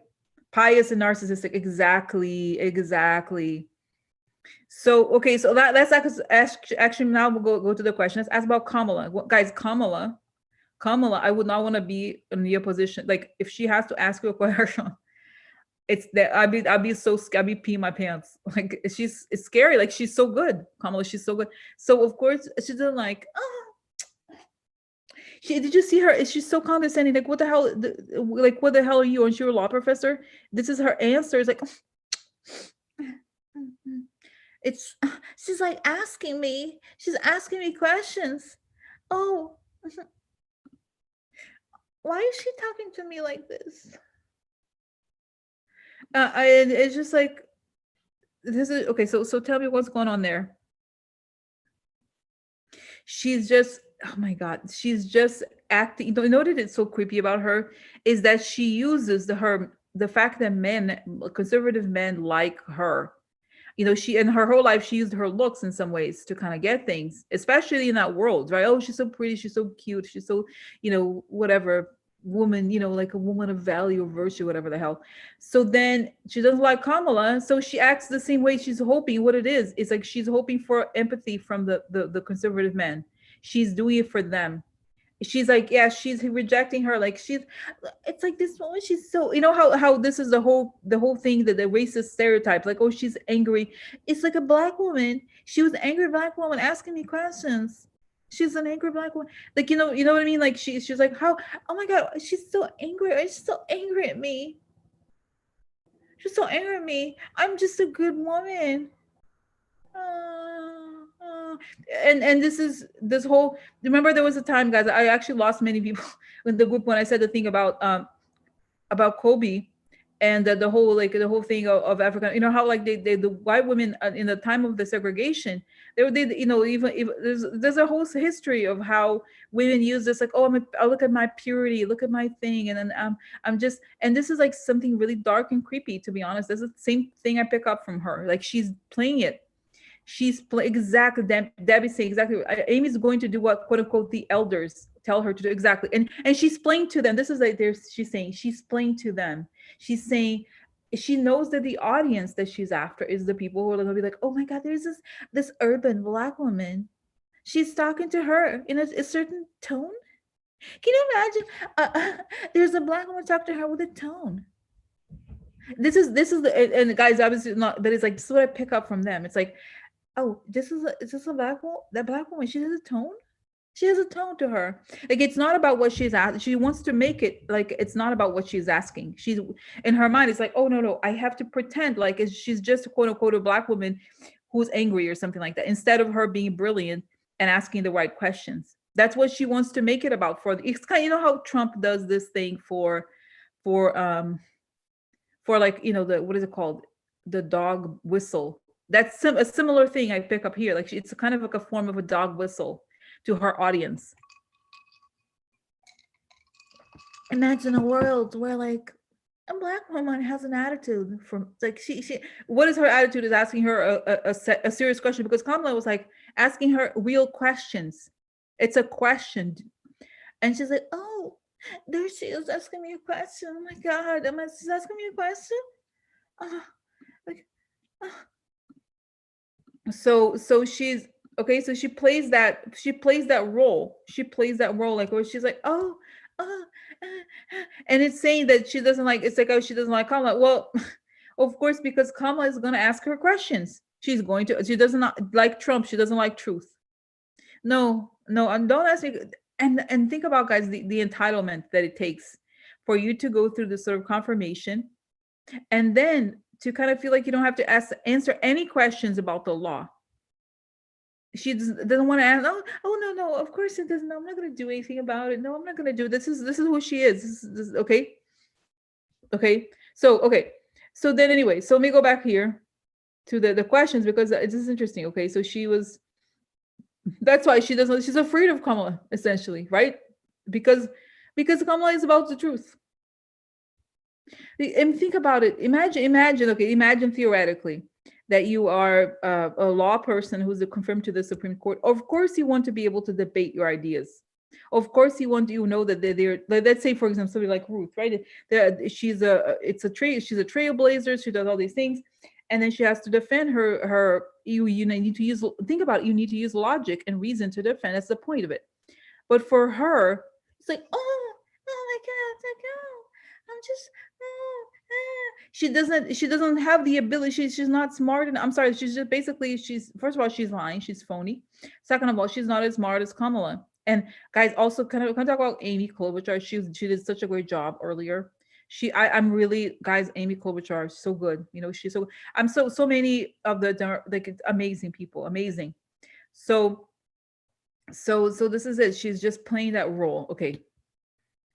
Pious and narcissistic. Exactly. So, okay, so let's actually now we'll go to the question. Let's ask about Kamala. Guys, Kamala, I would not want to be in your position. Like, if she has to ask you a question, it's that I'd be peeing my pants. Like, it's scary. Like, she's so good, Kamala. She's so good. So of course she's like, oh, did you see her? She's so condescending. Like, what the hell? Like, what the hell are you? Aren't you a law professor? This is her answer. It's like, it's she's like asking me. She's asking me questions. Oh, why is she talking to me like this? It's just like, this is okay. So tell me what's going on there. She's just, oh my God, she's just acting. You know what it is so creepy about her is that she uses the fact that conservative men like her. She, in her whole life, she used her looks in some ways to kind of get things, especially in that world, right? Oh, she's so pretty, she's so cute, she's so, whatever woman, like a woman of value or virtue, whatever the hell. So then she doesn't like Kamala, so she acts the same way. She's hoping, what it is like, she's hoping for empathy from the conservative men. She's doing it for them. She's like, yeah, she's rejecting her. Like, it's like this woman, she's so, how this is the whole thing, that the racist stereotype, like, oh, she's angry. It's like a black woman. She was an angry black woman asking me questions. She's an angry black woman. Like, you know what I mean? Like, she's like, how, oh my God, she's so angry. She's so angry at me. She's so angry at me. I'm just a good woman. And this whole, remember there was a time, guys, I actually lost many people in the group when I said the thing about Kobe, and the whole thing of Africa. How, like, the white women, in the time of the segregation, they even there's a whole history of how women use this, like, oh, I look at my purity, look at my thing, and then I'm just, and this is like something really dark and creepy, to be honest. This is the same thing I pick up from her. Like, she's playing it. Exactly. Debbie saying exactly. Amy's going to do what, quote unquote, the elders tell her to do. Exactly. And she's playing to them. This is like, she's saying she's playing to them. She's saying she knows that the audience that she's after is the people who are going to be like, oh my God, there's this urban black woman. She's talking to her in a certain tone. Can you imagine? There's a black woman talking to her with a tone. This is the, and guys, obviously not, but it's like, this is what I pick up from them. It's like, Oh, is this a black woman? That black woman, she has a tone. She has a tone to her. Like it's not about what she's asking. She wants to make it like it's not about what she's asking. She's in her mind. It's like, oh no, I have to pretend like she's just a quote unquote a black woman who's angry or something like that. Instead of her being brilliant and asking the right questions. That's what she wants to make it about. For it's kind of, you know how Trump does this thing for like the what is it called, the dog whistle. That's a similar thing I pick up here. Like it's kind of like a form of a dog whistle to her audience. Imagine a world where like a black woman has an attitude from like she what is her attitude is asking her a serious question, because Kamala was like asking her real questions. It's a question, and she's like, oh, there she is asking me a question. Oh my god, she's asking me a question. uh, like, uh, so she's okay, so she plays that role like where she's like, oh, uh, and it's saying that she doesn't like, it's like, oh, she doesn't like Kamala. Well, of course, because Kamala is going to ask her questions. She doesn't like Trump, she doesn't like truth. No, and don't ask me. And think about, guys, the entitlement that it takes for you to go through this sort of confirmation, and then to kind of feel like you don't have to answer any questions about the law. She doesn't want to ask. Oh no, of course it doesn't. I'm not going to do anything about it. No, I'm not going to do this is who she is. This okay. So then anyway, so let me go back here to the questions, because this is interesting. Okay, so that's why she's afraid of Kamala, essentially, right? Because Kamala is about the truth. And think about it. Imagine theoretically that you are a law person who's confirmed to the Supreme Court. Of course, you want to be able to debate your ideas. Of course, you want to know that they're let's say, for example, somebody like Ruth, right? She's she's a trailblazer. She does all these things, and then she has to defend her. You need to use, think about it, you need to use logic and reason to defend. That's the point of it. But for her, it's like, oh my god, it's like, oh, I'm just, oh, she doesn't have the ability. She's not smart enough. I'm sorry. She's just basically, she's, first of all, she's lying. She's phony. Second of all, she's not as smart as Kamala. And guys, also kind of talk about Amy Klobuchar. She did such a great job earlier. I'm really, guys, Amy Klobuchar is so good. She's so, I'm so many of the like amazing people, amazing. So this is it. She's just playing that role. Okay.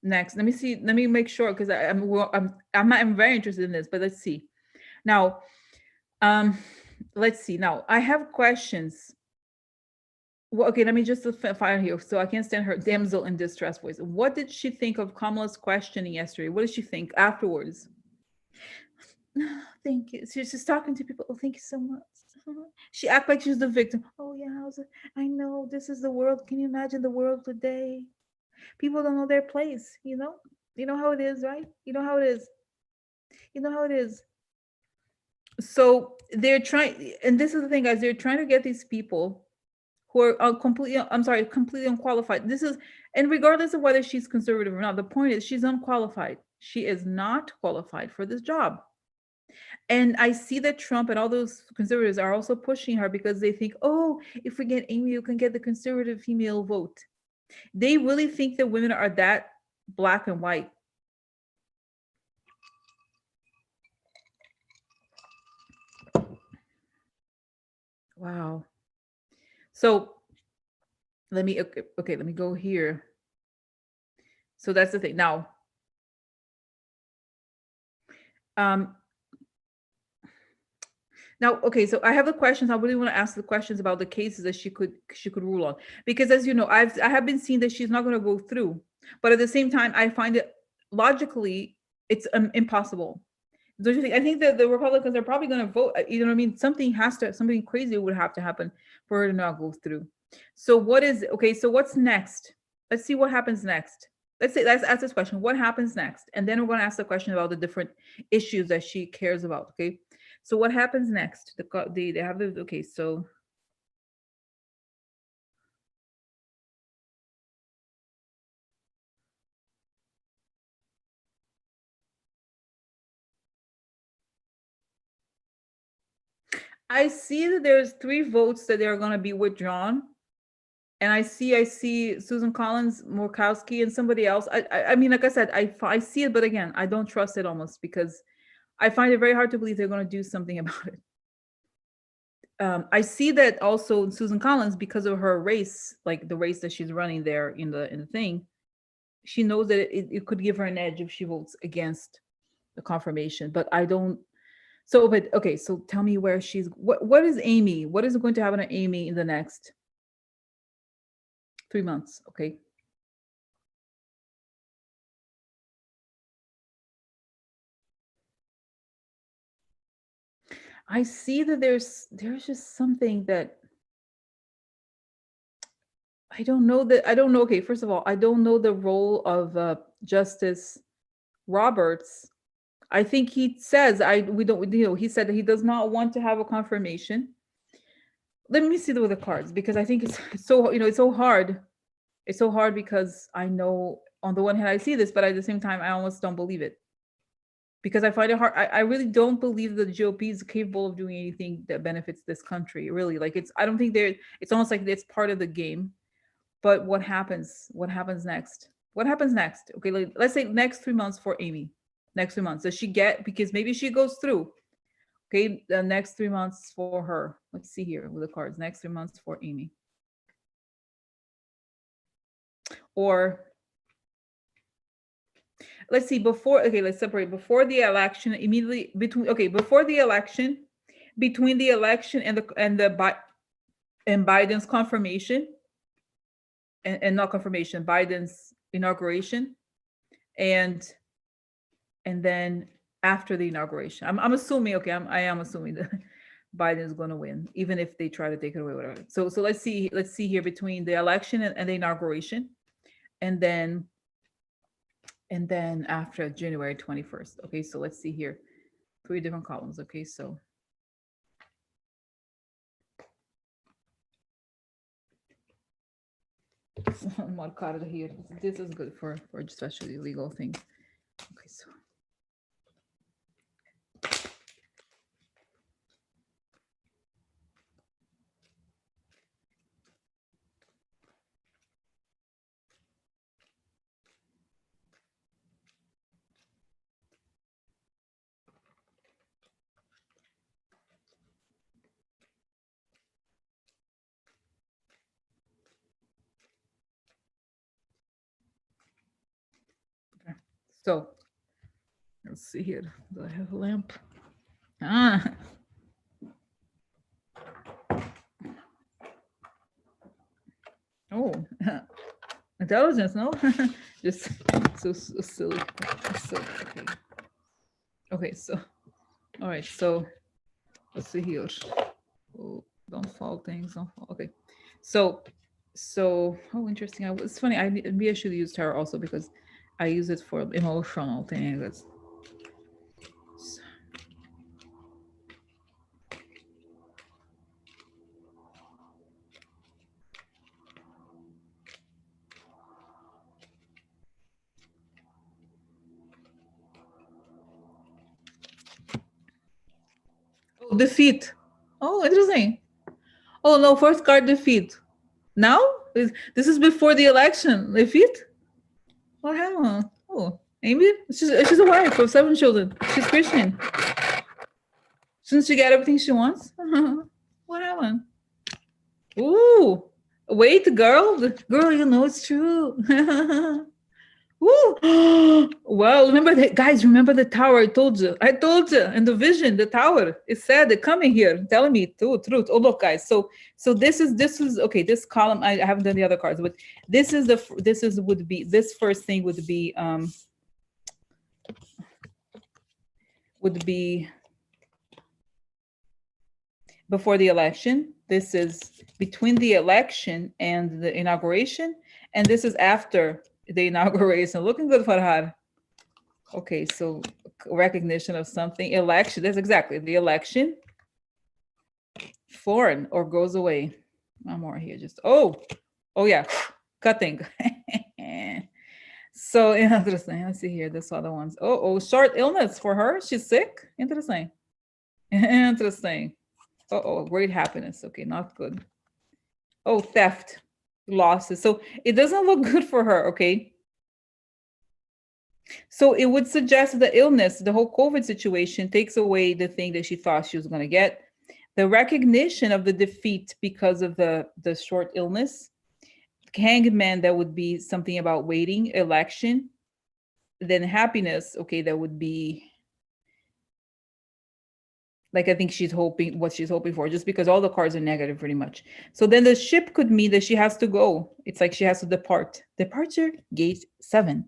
Next, let me see. Let me make sure, because I'm very interested in this. But let's see. Now, um, let's see. Now I have questions. Well, okay, let me just find here. So I can't stand her damsel in distress voice. What did she think of Kamala's questioning yesterday? What did she think afterwards? Thank you. She's just talking to people. Oh, thank you so much. She act like she's the victim. Oh yeah, I know this is the world. Can you imagine the world today? People don't know their place. You know how it is, right? You know how it is. You know how it is. So they're trying, and this is the thing, guys. They're trying to get these people who are completely unqualified. This is, and regardless of whether she's conservative or not, the point is she's unqualified. She is not qualified for this job. And I see that Trump and all those conservatives are also pushing her, because they think, oh, if we get Amy, you can get the conservative female vote. They really think that women are that black and white. Wow. So let me go here. So that's the thing. Um, now, okay, so I have the questions. I really want to ask the questions about the cases that she could rule on, because as you know, I have been seeing that she's not going to go through, but at the same time, I find it logically it's impossible. Don't you think? I think that the Republicans are probably going to vote. You know what I mean? Something crazy would have to happen for her to not go through. So okay? So what's next? Let's see what happens next. Let's ask this question. What happens next? And then we're going to ask the question about the different issues that she cares about. Okay. So what happens next? They have the, okay. So I see that there's 3 votes that they're going to be withdrawn. And I see Susan Collins, Murkowski, and somebody else. I mean, like I said, I see it, but again, I don't trust it almost because I find it very hard to believe they're going to do something about it. I see that also Susan Collins, because of her race, like the race that she's running there in the thing, she knows that it could give her an edge if she votes against the confirmation. But I don't. So, but okay. So tell me where she's. What is Amy? What is going to happen to Amy in the next 3 months? Okay. I see that there's just something that I don't know. Okay, first of all, I don't know the role of Justice Roberts. I think he says we don't, he said that he does not want to have a confirmation. Let me see with the cards, because I think it's so, it's so hard. It's so hard because I know on the one hand I see this, but at the same time I almost don't believe it. Because I find it hard. I really don't believe that the GOP is capable of doing anything that benefits this country. Really, like I don't think it's almost like it's part of the game. But what happens? What happens next? What happens next? Okay, let's say next 3 months for Amy. Next 3 months. Does she get, because maybe she goes through. Okay, the next 3 months for her. Let's see here with the cards. Next 3 months for Amy. Or let's see, let's separate before the election, immediately between, before the election, between the election and Biden's confirmation, and not confirmation, Biden's inauguration, and then after the inauguration. I'm assuming, I am assuming that Biden is going to win, even if they try to take it away, whatever. So let's see here between the election and the inauguration, and then after January 21st. Okay, so let's see here. 3 different columns. Okay, so more card here. This is good for especially legal things. Okay, so so let's see here. Do I have a lamp? Oh, intelligence, no? Just so silly. So okay, so all right, so let's see here. Oh, don't fall things, don't fall. Okay, so oh, interesting. It's funny. Maybe I should use tarot also because I use it for emotional things. Oh, defeat. Oh, interesting. Oh no, first card defeat. Now this is before the election. Defeat. What happened? Oh, Amy, she's a wife of 7 children. She's Christian. Shouldn't she get everything she wants? What happened? Ooh, wait, girl, you know it's true. Ooh. Well, remember the tower. I told you, in the vision, the tower. It said they're coming here, telling me truth. Oh, look, guys. So this is okay. This column, I haven't done the other cards, but this first thing would be before the election. This is between the election and the inauguration, and this is after the inauguration. Looking good for her. Okay, so recognition of something. Election. That's exactly the election. Foreign or goes away. One more here. Just oh yeah, cutting. So interesting. Let's see here. This other ones. Oh, short illness for her. She's sick. Interesting. Interesting. Uh-oh, great happiness. Okay, not good. Oh, theft, losses. So it doesn't look good for her, okay? So it would suggest the illness, the whole COVID situation takes away the thing that she thought she was going to get. The recognition of the defeat because of the short illness. Hangman, that would be something about waiting, election. Then happiness, okay, that would be like, I think she's hoping what she's hoping for, just because all the cards are negative pretty much. So then the ship could mean that she has to go. It's like she has to depart. Departure, gate 7.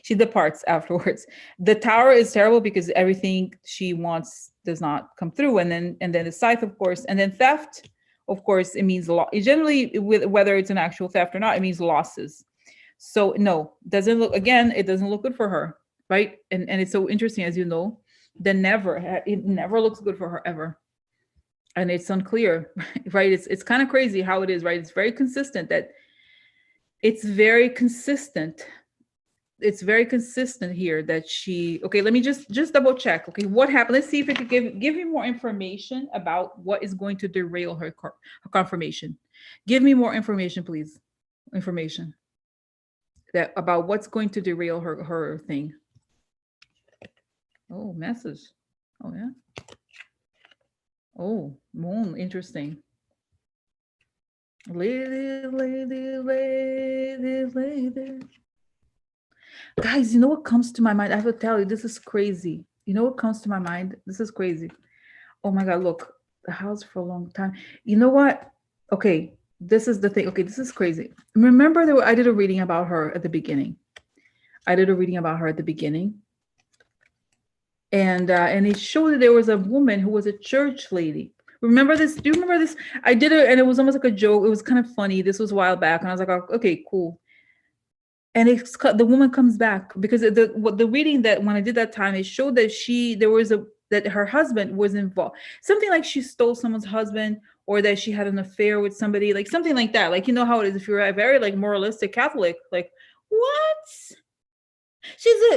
She departs afterwards. The tower is terrible because everything she wants does not come through. And then the scythe, of course, and then theft, of course, it means generally, with whether it's an actual theft or not, it means losses. So no, doesn't look, again, it doesn't look good for her, right? And it's so interesting, as you know, it never looks good for her ever, and it's unclear. Right? It's kind of crazy how it is, right? It's very consistent. It's very consistent here that she, okay, let me just double check. Okay, what happened? Let's see if I could give you more information about what is going to derail her confirmation. Give me more information, please. Information that about what's going to derail her thing. Oh, message. Oh, yeah. Oh, moon. Interesting. Lady, lady, lady, lady. Guys, you know what comes to my mind? I have to tell you, this is crazy. You know what comes to my mind? This is crazy. Oh my God, look, the house for a long time. You know what? Okay, this is the thing. Okay, this is crazy. Remember that I did a reading about her at the beginning. And it showed that there was a woman who was a church lady. Remember this? Do you remember this? I did it, and it was almost like a joke. It was kind of funny. This was a while back, and I was like, oh, okay, cool. And the woman comes back because the reading that when I did that time, it showed that that her husband was involved. Something like she stole someone's husband, or that she had an affair with somebody, like something like that. Like, you know how it is if you're a very like moralistic Catholic. Like, what?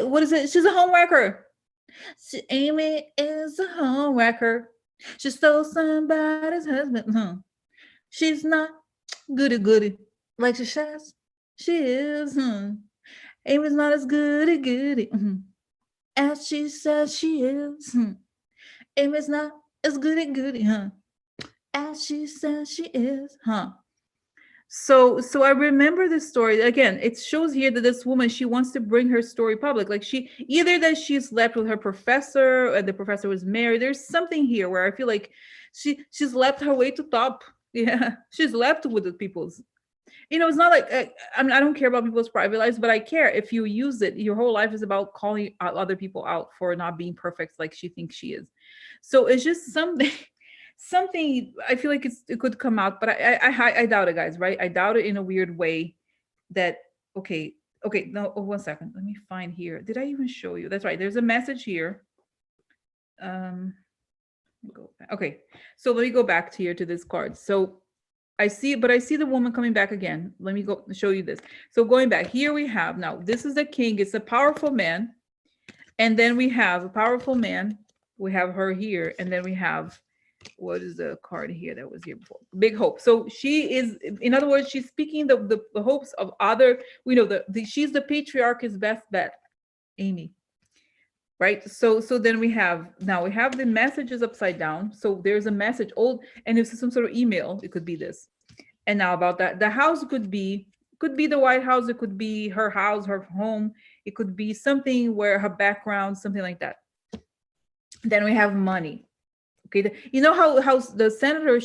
What is it? She's a homewrecker. Amy is a homewrecker. She stole somebody's husband. She's not goody goody like she says she is. Amy's not as goody goody as she says she is. Amy's not as goody goody as she says she is. So I remember this story. Again, it shows here that this woman, she wants to bring her story public. Like, she either that she slept with her professor and the professor was married. There's something here where I feel like she's left her way to top. Yeah, she's left with the people's. It's not like I don't care about people's private lives, but I care if you use it. Your whole life is about calling out other people out for not being perfect like she thinks she is. So it's just something. Something I feel like it could come out, but I doubt it, guys. Right? I doubt it in a weird way. That okay, no, 1 second. Let me find here. Did I even show you? That's right. There's a message here. Go back. Okay, so let me go back to here to this card. So I see the woman coming back again. Let me go show you this. So going back here, we have now this is the king. It's a powerful man, and then we have a powerful man. We have her here, and then we have. What is the card here that was here before? Big hope. So she is, in other words, she's speaking the hopes of other. We know she's the patriarch's best bet, Amy. Right. So then we have the messages upside down. So there's a message old, and it's some sort of email. It could be this. And now about that, the house could be the White House. It could be her house, her home. It could be something where her background, something like that. Then we have money. Okay, you know how the Senator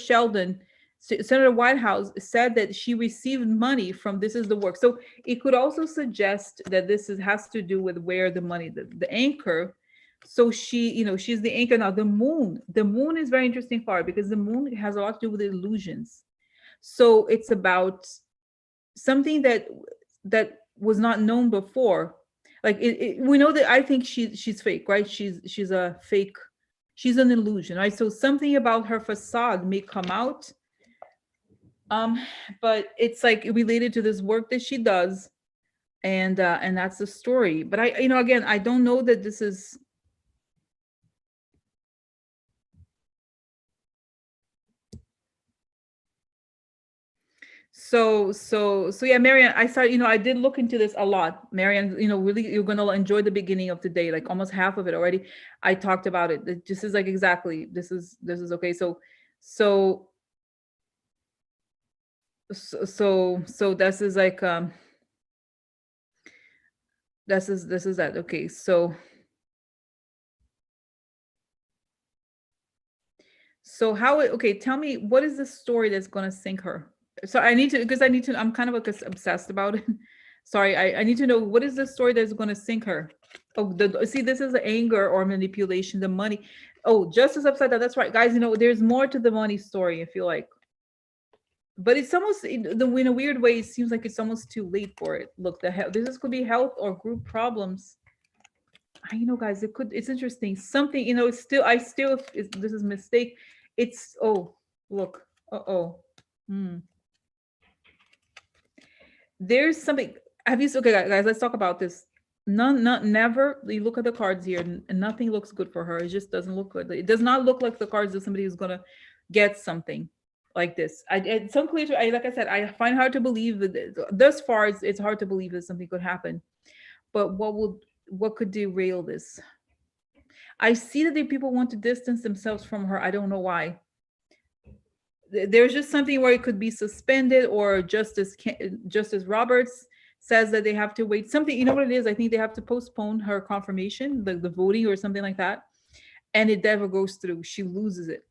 Whitehouse said that she received money from this is the work. So it could also suggest that has to do with where the money, the anchor. So she's the anchor. Now the moon is very interesting part because the moon has a lot to do with illusions. So it's about something that was not known before. Like we know that I think she's fake, right? She's a fake. She's an illusion, right? So something about her facade may come out, but it's like related to this work that she does, and that's the story. But again, I don't know that this is. So yeah, Marianne, I started, I did look into this a lot. Marianne, really, you're gonna enjoy the beginning of today, like almost half of it already. I talked about it. This is like exactly, this is okay. So so this is like this is that. Okay, so okay, tell me, what is the story that's gonna sink her? So I need to, because I'm kind of like obsessed about it. Sorry, I need to know, what is the story that's gonna sink her? Oh, see, this is the anger or manipulation, the money. Oh, justice upside down. That's right, guys. There's more to the money story, I feel like. But it's almost, in a weird way, it seems like it's almost too late for it. Look, this could be health or group problems. Guys, it's interesting. Something, it's still, this is mistake. It's, oh, look. Uh-oh. Hmm. There's something. Have you, okay, guys, let's talk about this. Never. You look at the cards here, and nothing looks good for her. It just doesn't look good. It does not look like the cards of somebody who's gonna get something like this. Some clear. Like I said, I find hard to believe that thus far it's hard to believe that something could happen. But what could derail this? I see that the people want to distance themselves from her. I don't know why. There's just something where it could be suspended, or Justice Roberts says that they have to wait. Something, you know what it is? I think they have to postpone her confirmation, the voting or something like that. And it never goes through. She loses it.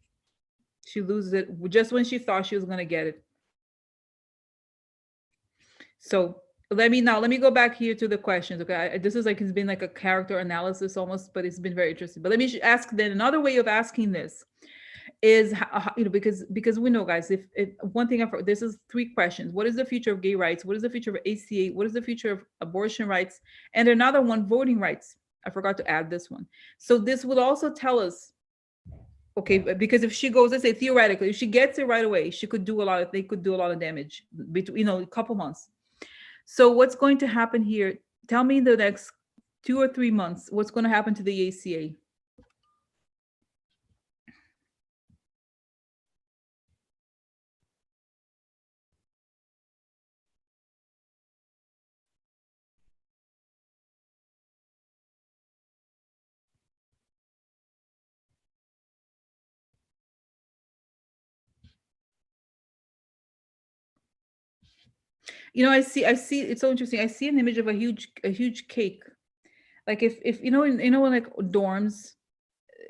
She loses it just when she thought she was going to get it. So let me go back here to the questions. Okay. This is like, it's been like a character analysis almost, but it's been very interesting. But let me ask then another way of asking this is, because we know, guys, if one thing this is 3 questions. What is the future of gay rights? What is the future of ACA? What is the future of abortion rights? And another one, voting rights. I forgot to add this one. So this will also tell us, okay, because if she goes, let's say theoretically, if she gets it right away, they could do a lot of damage between, a couple months. So what's going to happen here? Tell me in the next 2 or 3 months, what's going to happen to the ACA? I see, it's so interesting. I see an image of a huge cake. Like if in like dorms,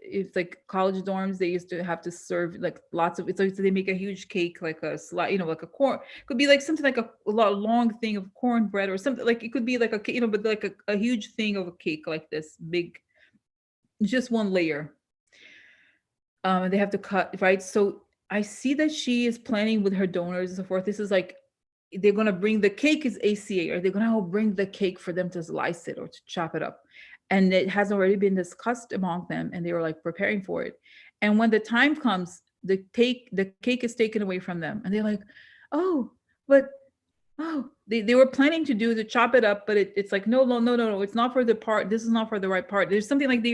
it's like college dorms, they used to have to serve like lots of, it's like, so they make a huge cake, like a slide, like a corn, could be like something like a long thing of cornbread or something, like it could be like a, but like a huge thing of a cake, like this big, just one layer. And they have to cut, right? So I see that she is planning with her donors and so forth. This is like, they're going to bring the cake is ACA, or they're going to bring the cake for them to slice it or to chop it up. And it has already been discussed among them, and they were like preparing for it. And when the time comes, the cake is taken away from them. And they're like, oh, but they were planning to chop it up, but it's like, no, it's not for the part. This is not for the right part. There's something like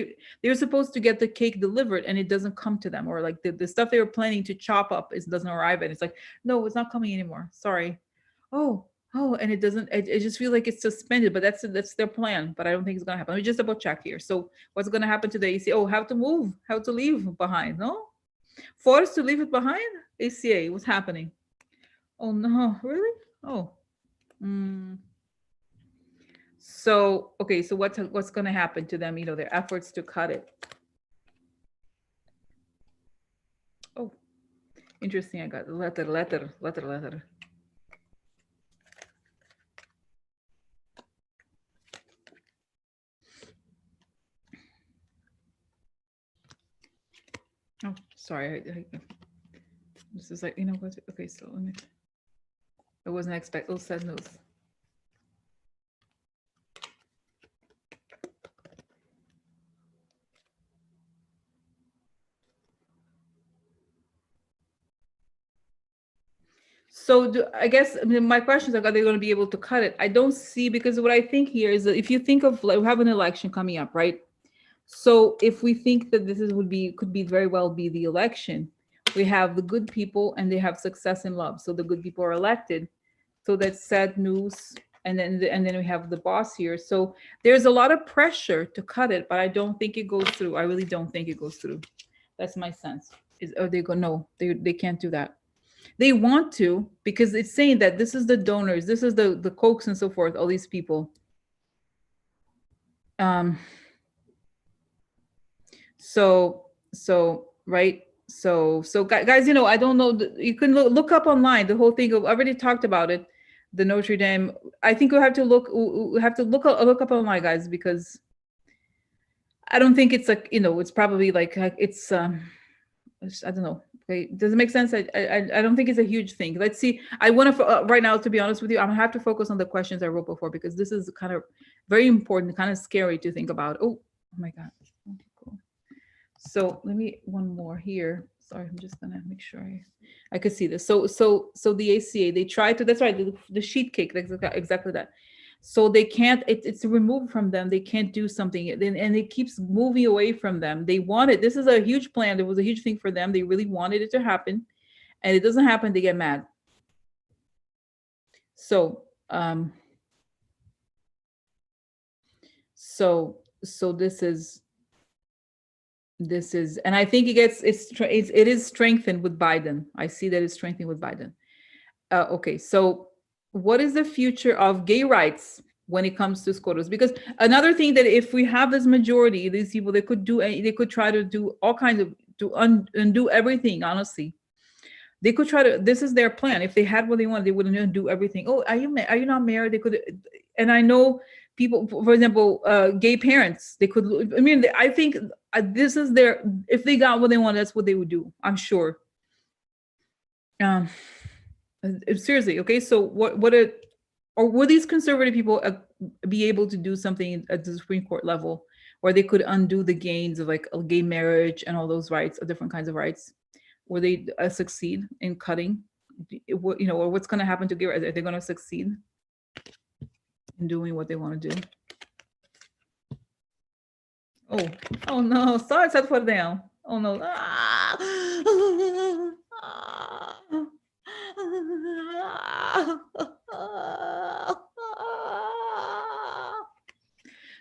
they're supposed to get the cake delivered, and it doesn't come to them, or like the stuff they were planning to chop up doesn't arrive, and it's like, no, it's not coming anymore. Sorry. And it doesn't. It just feels like it's suspended, but that's their plan. But I don't think it's gonna happen. Let me just double check here. So what's gonna happen today? You see, how to leave behind? No, forced to leave it behind. ACA, what's happening? Oh no, really? Oh. Mm. So okay, so what's going to happen to them? Their efforts to cut it. Oh, interesting. I got letter. Oh, sorry. This is like, what? Okay, so let me. I wasn't expecting. Oh, sad news. So I guess, my question is, like, are they going to be able to cut it? I don't see, because what I think here is that if you think of, like, we have an election coming up, right? So if we think that this could be very well be the election, we have the good people and they have success in love. So the good people are elected. So that's sad news. And then we have the boss here. So there's a lot of pressure to cut it, but I don't think it goes through. I really don't think it goes through. That's my sense. Is or they go, no, they can't do that. They want to, because it's saying that this is the donors, this is the Kochs and so forth, all these people. So right. So guys, you know, I don't know. You can look up online the whole thing. I already talked about it. The Notre Dame. I think we have to look up online, guys, because I don't think it's like, you know, it's probably like it's I don't know. Okay, does it make sense? I don't think it's a huge thing. Let's see. I want to right now, to be honest with you, I'm gonna have to focus on the questions I wrote before, because this is kind of very important, kind of scary to think about. Oh my God. Okay, cool. So let me one more here. Sorry, I'm just gonna make sure I could see this. So the ACA, they try to, that's right, the sheet cake, exactly that. So they can't, it's removed from them. They can't do something, and it keeps moving away from them. They want it. This is a huge plan. There was a huge thing for them. They really wanted it to happen, and it doesn't happen. They get mad. So this is, and I think it is strengthened with Biden. I see that it's strengthened with Biden. Okay, so what is the future of gay rights when it comes to SCOTUS? Because another thing, that if we have this majority, these people, they could try to do all kinds of, undo everything. Honestly, they could try to. This is their plan. If they had what they wanted, they wouldn't undo everything. Oh, are you not married? They could, and I know people, for example, gay parents. They could. I mean, I think this is their. If they got what they wanted, that's what they would do. I'm sure. Seriously, okay. So or would these conservative people be able to do something at the Supreme Court level, where they could undo the gains of like a gay marriage and all those rights, or different kinds of rights? Will they succeed in cutting? What, you know, or what's going to happen to gay rights? Are they going to succeed in doing what they want to do? Oh no! Sorry, set for down. Oh no!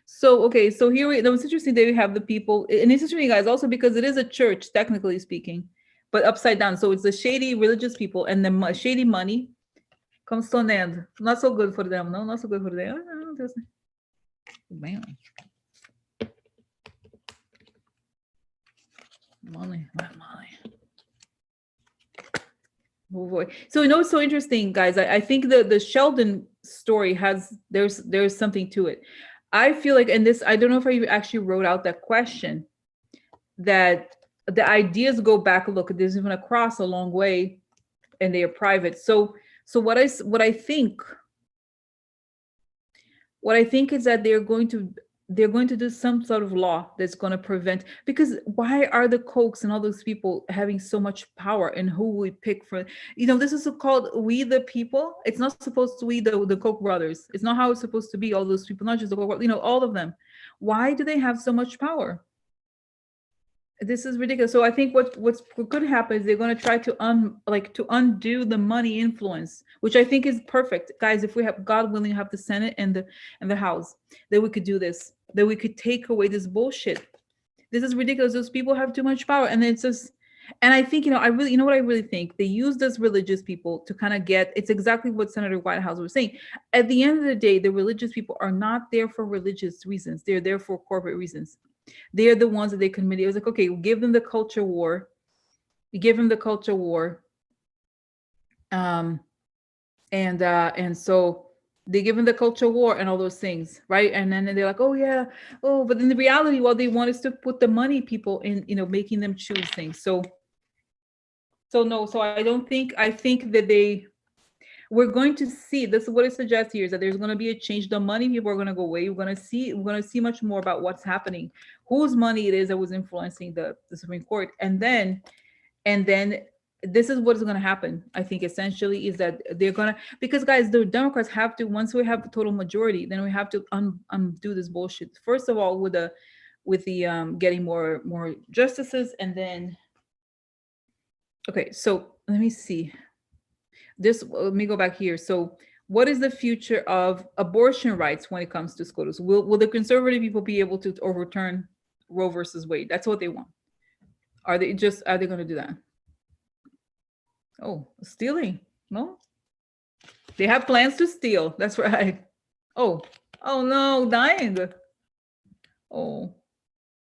So okay, so here that was interesting that we have the people, and it's interesting, guys, also because it is a church, technically speaking, but upside down. So it's the shady religious people, and the shady money comes to an end. Not so good for them. No, not so good for them. Man. Money. Oh boy. So you know, it's so interesting, guys. I think the Sheldon story there's something to it. I feel like, and this, I don't know if I actually wrote out that question, that the ideas go back. Look, there's even a cross a long way, and they are private. So what I think is that they're going to do some sort of law that's going to prevent, because why are the Kochs and all those people having so much power in who we pick for, you know, this is called we the people. It's not supposed to be the Koch brothers. It's not how it's supposed to be. All those people, not just the Koch, you know, all of them. Why do they have so much power? This is ridiculous. So I think what could happen is they're going to try to undo the money influence, which I think is perfect, guys. If we have, God willing, have the Senate and the House, then we could do this. That we could take away this bullshit. This is ridiculous. Those people have too much power, and it's just. And I think, you know, what I really think, they use those religious people to kind of get. It's exactly what Senator Whitehouse was saying. At the end of the day, the religious people are not there for religious reasons. They're there for corporate reasons. They're the ones that they committed. It was like, okay, give them the culture war. You give them the culture war. And so they give them the culture war and all those things, right? And then they're like, oh yeah, oh, but in the reality, what they want is to put the money people in, you know, making them choose things. So no, so I think that we're going to see, this is what it suggests here, is that there's going to be a change. The money people are going to go away. We're going to see much more about what's happening, whose money it is that was influencing the Supreme Court. And then this is what is going to happen. I think essentially is that they're going to, because guys, the Democrats have to, once we have the total majority, then we have to undo this bullshit. First of all, with the getting more justices, and then, okay, so let me see. Let me go back here. So What is the future of abortion rights when it comes to SCOTUS? Will the conservative people be able to overturn Roe versus Wade? That's what they want. Are they going to do that? Oh, stealing? No, they have plans to steal. That's right. Oh, oh no, dying. Oh,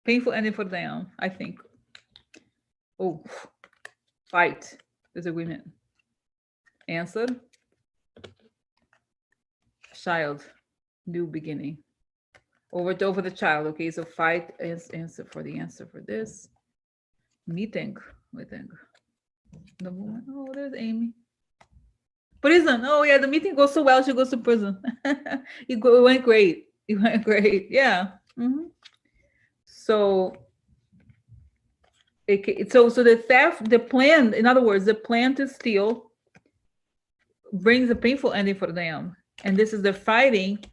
painful ending for them, I think. Oh, fight, disagreement. Answer, child, new beginning. Over the child. Okay, so fight is answer for this. Meeting, I think. The woman. Oh, there's Amy. Prison. Oh yeah, the meeting goes so well. She goes to prison. It went great. It went great. Yeah. So so the theft, the plan, in other words, the plan to steal brings a painful ending for them. And this is the fighting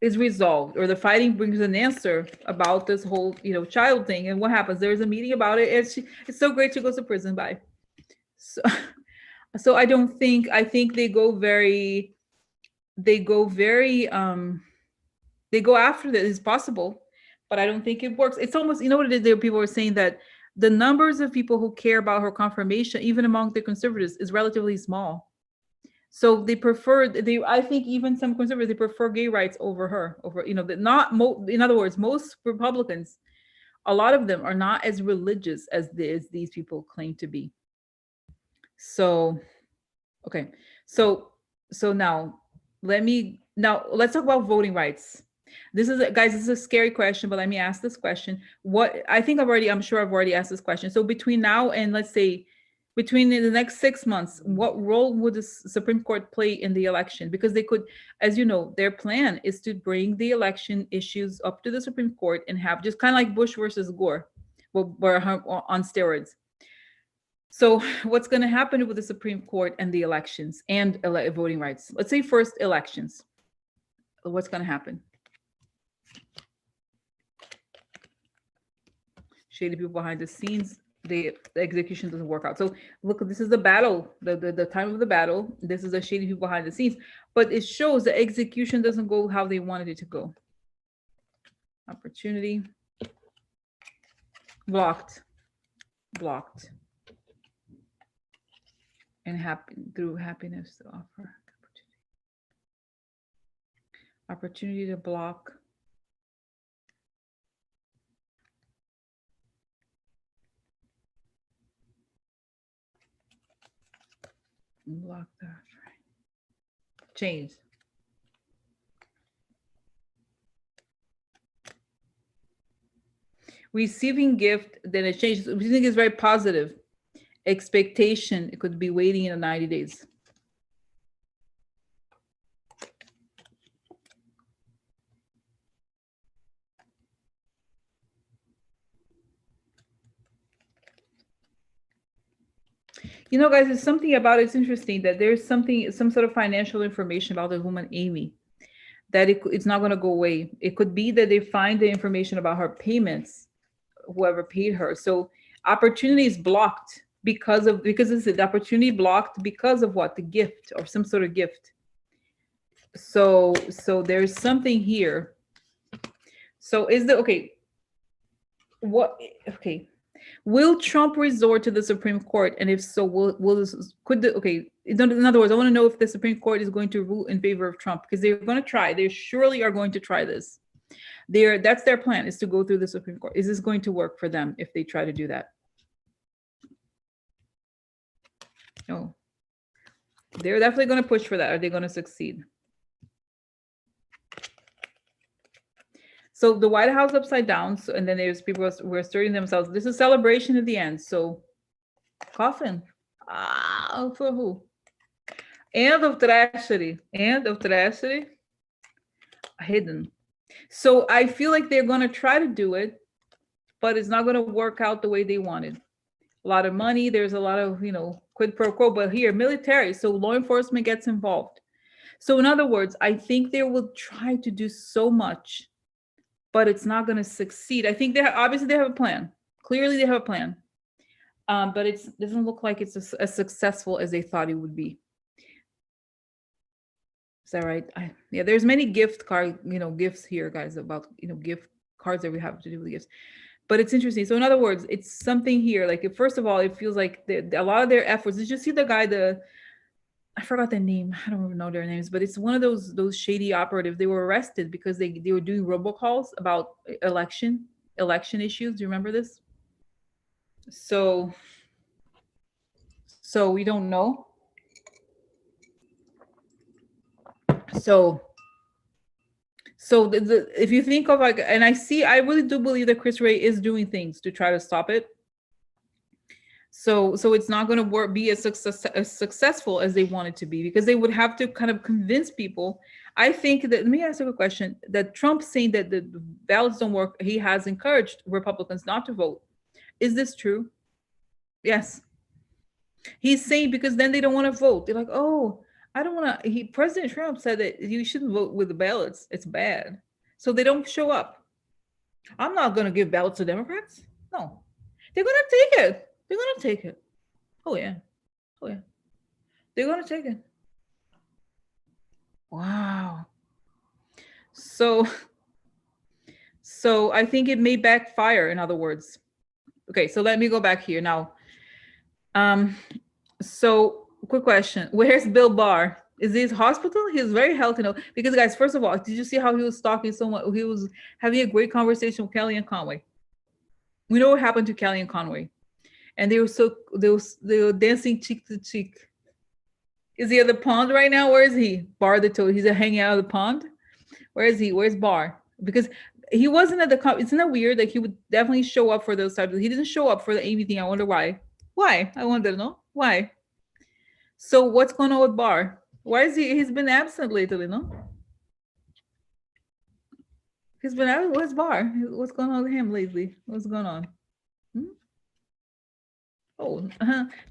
is resolved, or the fighting brings an answer about this whole, child thing. And what happens? There's a meeting about it. It's so great. She goes to prison. Bye. So I think they go after this. It's possible, but I don't think it works. It's almost, what it is there, people are saying that the numbers of people who care about her confirmation, even among the conservatives, is relatively small. So I think even some conservatives, they prefer gay rights over in other words, most Republicans, a lot of them are not as religious as these people claim to be. So, okay. So now let's talk about voting rights. This is a scary question, but let me ask this question. I'm sure I've already asked this question. So between now and, let's say, between the next 6 months, what role would the Supreme Court play in the election? Because they could, as you know, their plan is to bring the election issues up to the Supreme Court and have just kind of like Bush versus Gore, on steroids. So what's going to happen with the Supreme Court and the elections and voting rights? Let's say first elections. What's going to happen? Shady people behind the scenes. The execution doesn't work out. So look, this is the battle, the time of the battle. This is the shady people behind the scenes. But it shows the execution doesn't go how they wanted it to go. Opportunity. Blocked. And through happiness to offer opportunity to block. Block that. Change. Receiving gift, then it changes. We think it's very positive. Expectation, it could be waiting in 90 days. Guys, there's something about it's interesting that there's some sort of financial information about the woman Amy, that it's not going to go away. It could be that they find the information about her payments, whoever paid her. So opportunity is blocked because it's the opportunity blocked because of what? The gift, or some sort of gift. So there's something here. So will Trump resort to the Supreme Court? And if so, in other words, I want to know if the Supreme Court is going to rule in favor of Trump, because they're going to try. They surely are going to try this. That's their plan, is to go through the Supreme Court. Is this going to work for them if they try to do that? No. They're definitely going to push for that. Are they going to succeed? So the White House upside down. So, and then there's people who are asserting themselves. This is celebration at the end. So coffin. For who? End of tragedy. Hidden. So I feel like they're going to try to do it, but it's not going to work out the way they wanted. A lot of money. There's a lot of, quid pro quo, but here, military. So law enforcement gets involved. So in other words, I think they will try to do so much, but it's not going to succeed. I think they have a plan. Clearly they have a plan. But it doesn't look like it's as successful as they thought it would be. Is that right? Yeah, there's many gift card, gifts here, guys, about, gift cards that we have to do with gifts. But it's interesting. So in other words, it's something here. Like, first of all, it feels like a lot of their efforts. Did you see the guy, I forgot their name. I don't even know their names, but it's one of those shady operatives. They were arrested because they were doing robocalls about election issues. Do you remember this? So we don't know. So if you think of like, and I really do believe that Chris Ray is doing things to try to stop it. So it's not going to be as successful as they want it to be, because they would have to kind of convince people. I think that, let me ask you a question, that Trump saying that the ballots don't work, he has encouraged Republicans not to vote. Is this true? Yes. He's saying, because then they don't want to vote. They're like, oh, I don't want to. President Trump said that you shouldn't vote with the ballots. It's bad. So they don't show up. I'm not going to give ballots to Democrats. No, they're going to take it. They're going to take it. Oh, yeah. Oh, yeah. They're going to take it. Wow. So I think it may backfire, in other words. Okay, so let me go back here now. So quick question. Where's Bill Barr? Is he in hospital? He's very healthy now. Because, guys, first of all, did you see how he was talking so much? He was having a great conversation with Kellyanne Conway. We know what happened to Kellyanne Conway. And they were dancing cheek to cheek. Is he at the pond right now? Where is he? Barr the toad. He's hanging out of the pond. Where is he? Where's Barr? Because he wasn't at the. Isn't that weird? Like, he would definitely show up for those types. He didn't show up for the Amy thing. I wonder why. Why? I wonder to know why. So what's going on with Barr? Why is he's been absent lately? No. He's been out. Where's Barr? What's going on with him lately? What's going on? Oh,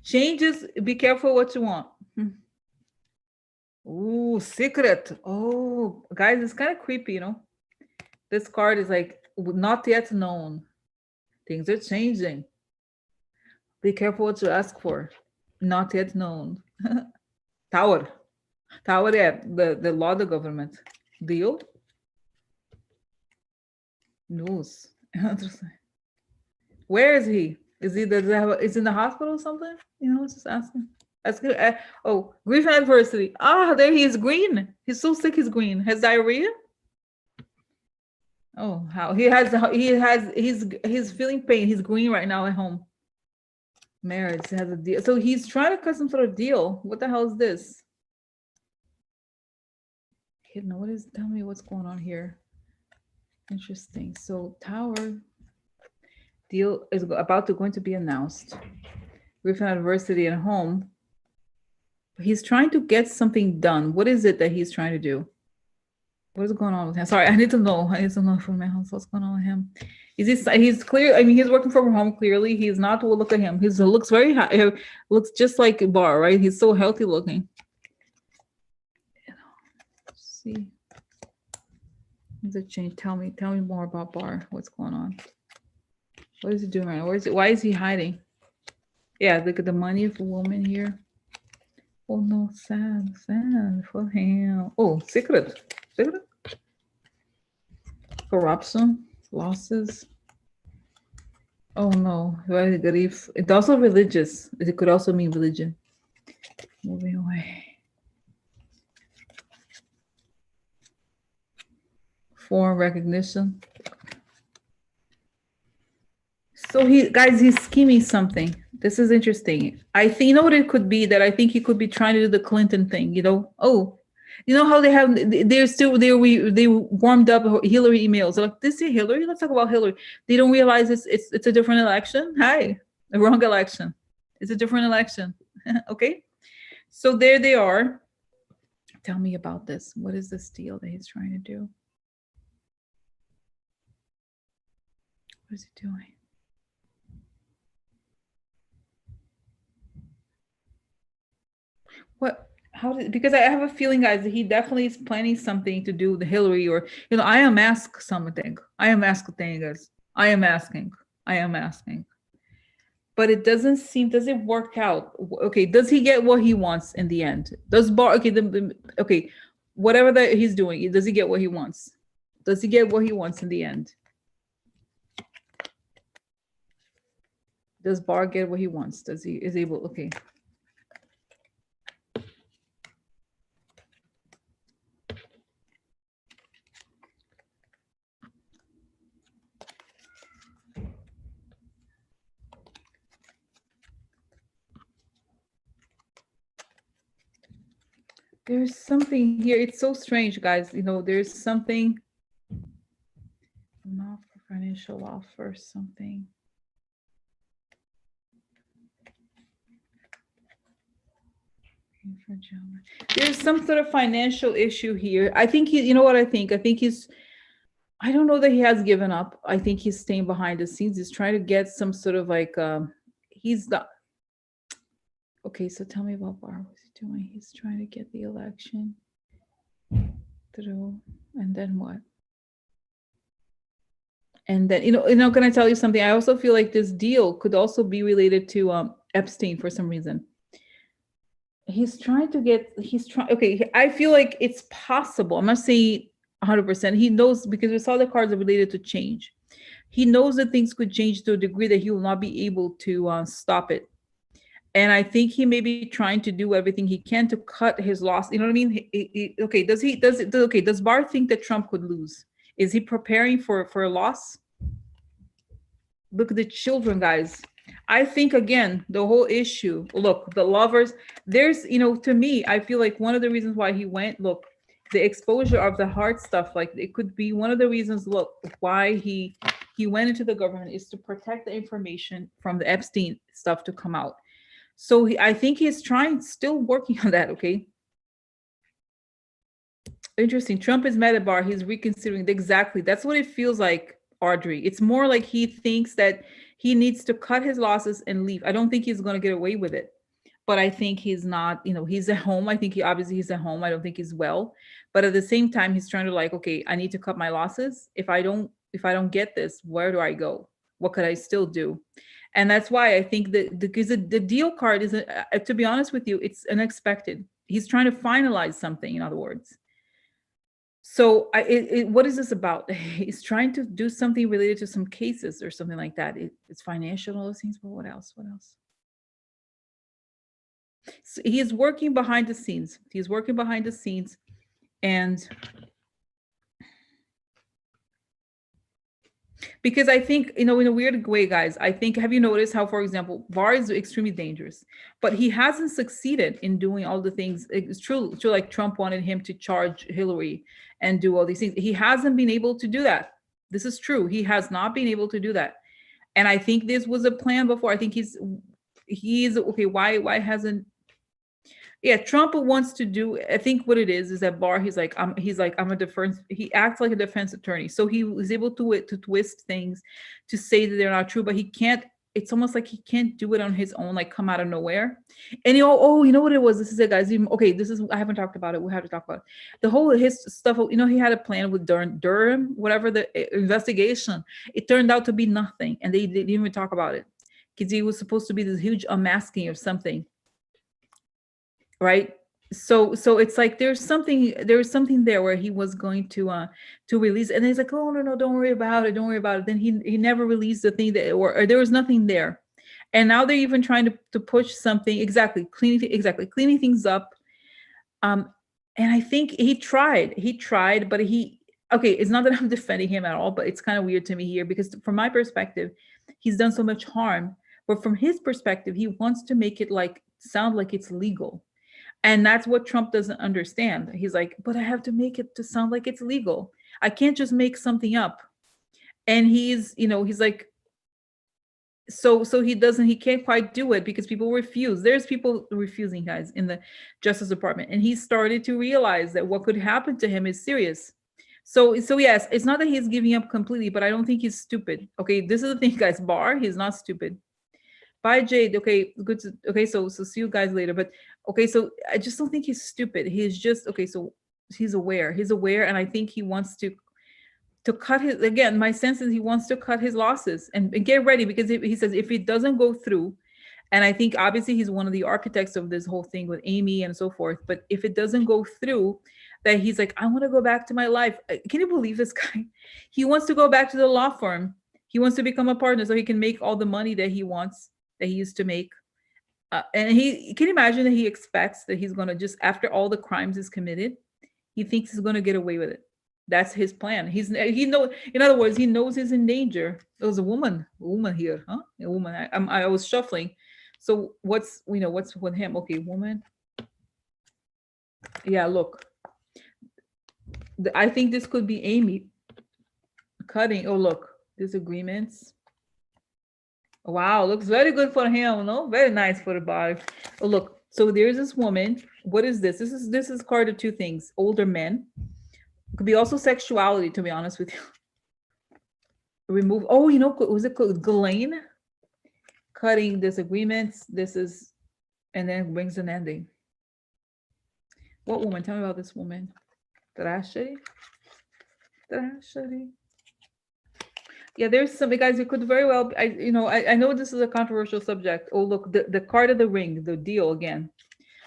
changes. Be careful what you want. Ooh, secret. Oh, guys, it's kind of creepy, This card is like, not yet known. Things are changing. Be careful what you ask for. Not yet known. Tower, yeah, the law, the government. Deal? News. Where is he? Is he is in the hospital or something? Just asking. That's good. Oh, grief and adversity. There he is, green. He's so sick, he's green. Has diarrhea? Oh, how he's feeling pain. He's green right now at home. Marriage has a deal. So he's trying to cut some sort of deal. What the hell is this? Tell me what's going on here. Interesting. So tower deal is going to be announced. Grief and adversity at home. He's trying to get something done. What is it that he's trying to do? What is going on with him? Sorry, I need to know from my house what's going on with him. He's clear. I mean, he's working from home clearly. He's not. Well, look at him. He looks very high. Looks just like Barr, right? He's so healthy looking. Let's see. Things have changed. Tell me more about Barr. What's going on? What is he doing right now? Why is he hiding? Yeah, look at the money of a woman here. Oh no, sad for him. Oh, secret. Corruption, losses. Oh no, very grief. It's also religious. It could also mean religion. Moving away. Foreign recognition. So he's scheming something. This is interesting. I think, what it could be, that I think he could be trying to do the Clinton thing, Oh, how they warmed up Hillary emails. They're like, this is Hillary. Let's talk about Hillary. They don't realize it's a different election. Hi, the wrong election. It's a different election. Okay. So there they are. Tell me about this. What is this deal that he's trying to do? What is he doing? What? Because I have a feeling, guys, that he definitely is planning something to do with Hillary, or I am asked something. I am asked things. I am asking. But it doesn't seem. Does it work out? Okay. Does he get what he wants in the end? Does Barr? Okay. Okay. whatever that he's doing, does he get what he wants? Does he get what he wants in the end? Does Barr get what he wants? Does he is able? Okay. There's something here. It's so strange, guys. You know, there's something not for financial offer, something. There's some sort of financial issue here. I think you know what I think? I think I don't know that he has given up. I think he's staying behind the scenes. He's trying to get some sort of like, he's the, okay, so tell me about Barr. What's he doing? He's trying to get the election through, and then what? And then, you know, can I tell you something? I also feel like this deal could also be related to Epstein for some reason. He's trying, okay, I feel like it's possible. I'm not saying 100%. He knows, because we saw the cards are related to change. He knows that things could change to a degree that he will not be able to stop it. And I think he may be trying to do everything he can to cut his loss. You know what I mean? Okay, does Barr think that Trump could lose? Is he preparing for a loss? Look at the children, guys. I think, again, the whole issue, look, the lovers, there's, you know, to me, I feel like one of the reasons why he went, look, the exposure of the heart stuff, like it could be one of the reasons, look, why he went into the government is to protect the information from the Epstein stuff to come out. So I think he's still working on that, okay? Interesting. Trump is mad at Barr. He's reconsidering. Exactly. That's what it feels like, Audrey. It's more like he thinks that he needs to cut his losses and leave. I don't think he's going to get away with it. But I think he's not, you know, he's at home. I think he's at home. I don't think he's well. But at the same time, he's trying to like, okay, I need to cut my losses. If I don't get this, where do I go? What could I still do? And that's why I think that because the deal card is, to be honest with you, it's unexpected. He's trying to finalize something, in other words. So what is this about? He's trying to do something related to some cases or something like that. It's financial, all those things, but what else? What else? So he is working behind the scenes. He's working behind the scenes. And because I think, you know, in a weird way, guys, I think, have you noticed how, for example, Barr is extremely dangerous, but he hasn't succeeded in doing all the things. It's true, like Trump wanted him to charge Hillary and do all these things. He hasn't been able to do that. This is true. He has not been able to do that. And I think this was a plan before. I think he's okay. Why hasn't? Yeah, Trump wants to do. I think what it is that Barr, he's like I'm a defense. He acts like a defense attorney, so he was able to twist things to say that they're not true, but he can't. It's almost like he can't do it on his own, like come out of nowhere. And you know what it was? This is it, guys. Okay, this is, I haven't talked about it. We have to talk about it. The whole his stuff. You know, he had a plan with Durham, whatever the investigation. It turned out to be nothing, and they didn't even talk about it because he was supposed to be this huge unmasking of something. Right. So it's like there's something there where he was going to release, and he's like, oh no, don't worry about it. Then he never released the thing that, or there was nothing there. And now they're even trying to push something, cleaning things up. And I think he tried, but okay, it's not that I'm defending him at all, but it's kind of weird to me here because from my perspective, he's done so much harm, but from his perspective, he wants to make it sound like it's legal. And that's what Trump doesn't understand. He's like, but I have to make it to sound like it's legal. I can't just make something up. And he's like, so he can't quite do it because people refuse. There's people refusing, guys, in the Justice Department. And he started to realize that what could happen to him is serious. So yes, it's not that he's giving up completely, but I don't think he's stupid. Okay, this is the thing, guys. Barr, he's not stupid. Bye, Jade. Okay, good. Okay, so see you guys later. But okay, so I just don't think he's stupid. He's just okay. So he's aware. And I think he wants to cut his. Again, my sense is he wants to cut his losses and get ready because he says if it doesn't go through, and I think obviously he's one of the architects of this whole thing with Amy and so forth. But if it doesn't go through, that he's like, I want to go back to my life. Can you believe this guy? He wants to go back to the law firm. He wants to become a partner so he can make all the money that he wants, that he used to make. And he can you imagine that he expects that he's going to just, after all the crimes is committed, he thinks he's going to get away with it. That's his plan. He know, in other words, he knows he's in danger. There was a woman here, huh? A woman. I was shuffling. So what's with him? Okay, woman. Yeah, look. I think this could be Amy cutting. Oh, look, disagreements. Wow, looks very good for him, no? Very nice for the body. Oh, look, so there's this woman. What is this? This is card of two things. Older men. It could be also sexuality, to be honest with you. Remove, oh, was it called Ghislaine? Cutting disagreements. This is, and then brings an ending. What woman? Tell me about this woman. Tragedy. Yeah, there's some guys. It could very well. I know this is a controversial subject. Oh, look, the card of the ring, the deal again.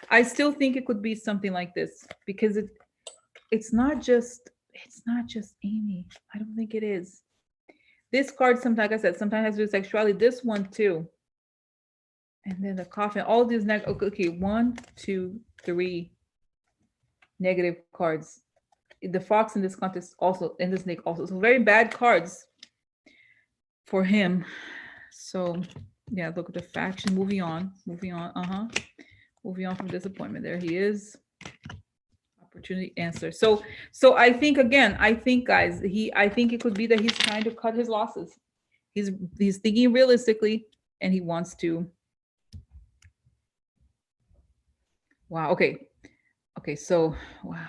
I still think it could be something like this because it's not just Amy. I don't think it is. This card, sometimes, like I said, sometimes has to do with sexuality. This one too. And then the coffin. All these okay, 1, 2, 3 negative cards. The fox in this context also, in this snake also. So very bad cards for him. So yeah, look at the faction. Moving on. Moving on from disappointment. There he is. Opportunity answer. So I think guys, I think it could be that he's trying to cut his losses. He's thinking realistically, and he wants to. Wow. Okay. So wow.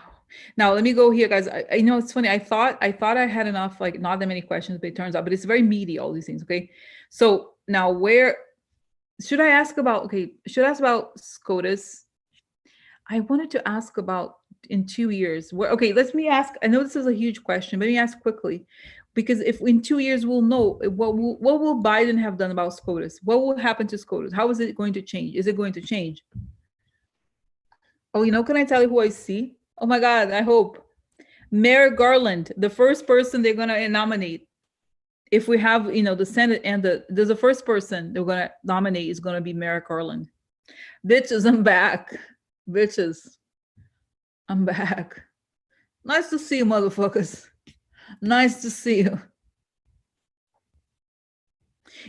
Now let me go here, guys. I know it's funny. I thought I had enough, like not that many questions, but it turns out, but it's very meaty, all these things. Okay. So now where should I ask about? Okay. Should I ask about SCOTUS? I wanted to ask about in 2 years. Okay, let me ask. I know this is a huge question, but let me ask quickly, because if in 2 years we'll know what will Biden have done about SCOTUS? What will happen to SCOTUS? How is it going to change? Is it going to change? Oh, can I tell you who I see? Oh my God, I hope. Merrick Garland, the first person they're gonna nominate. If we have, the Senate and there's the first person they're gonna nominate is gonna be Merrick Garland. Bitches, I'm back. Bitches, I'm back. Nice to see you, motherfuckers. Nice to see you.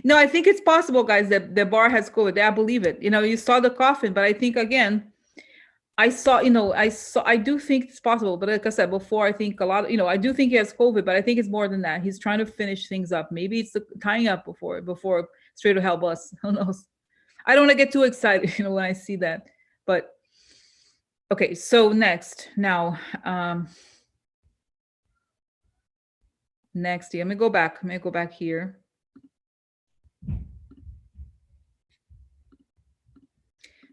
No, I think it's possible, guys, that the bar has COVID. I believe it. You saw the coffin, but I think again, I do think it's possible. But like I said before, I think a lot of, I do think he has COVID, but I think it's more than that. He's trying to finish things up. Maybe it's the tying up before straight to hell bus. Who knows? I don't want to get too excited, when I see that. But okay, so next now, next, I'm gonna go back here.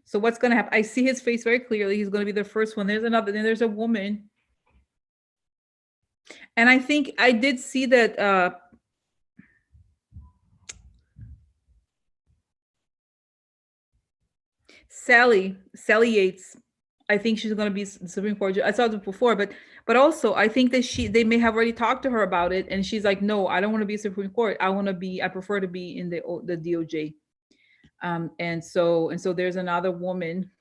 So what's gonna happen? I see his face very clearly. He's gonna be the first one. There's another. Then there's a woman, and I think I did see that. Sally Yates. I think she's going to be Supreme Court judge. I saw it before, but also I think that they may have already talked to her about it, and she's like, no, I don't want to be Supreme Court. I prefer to be in the DOJ. And so there's another woman.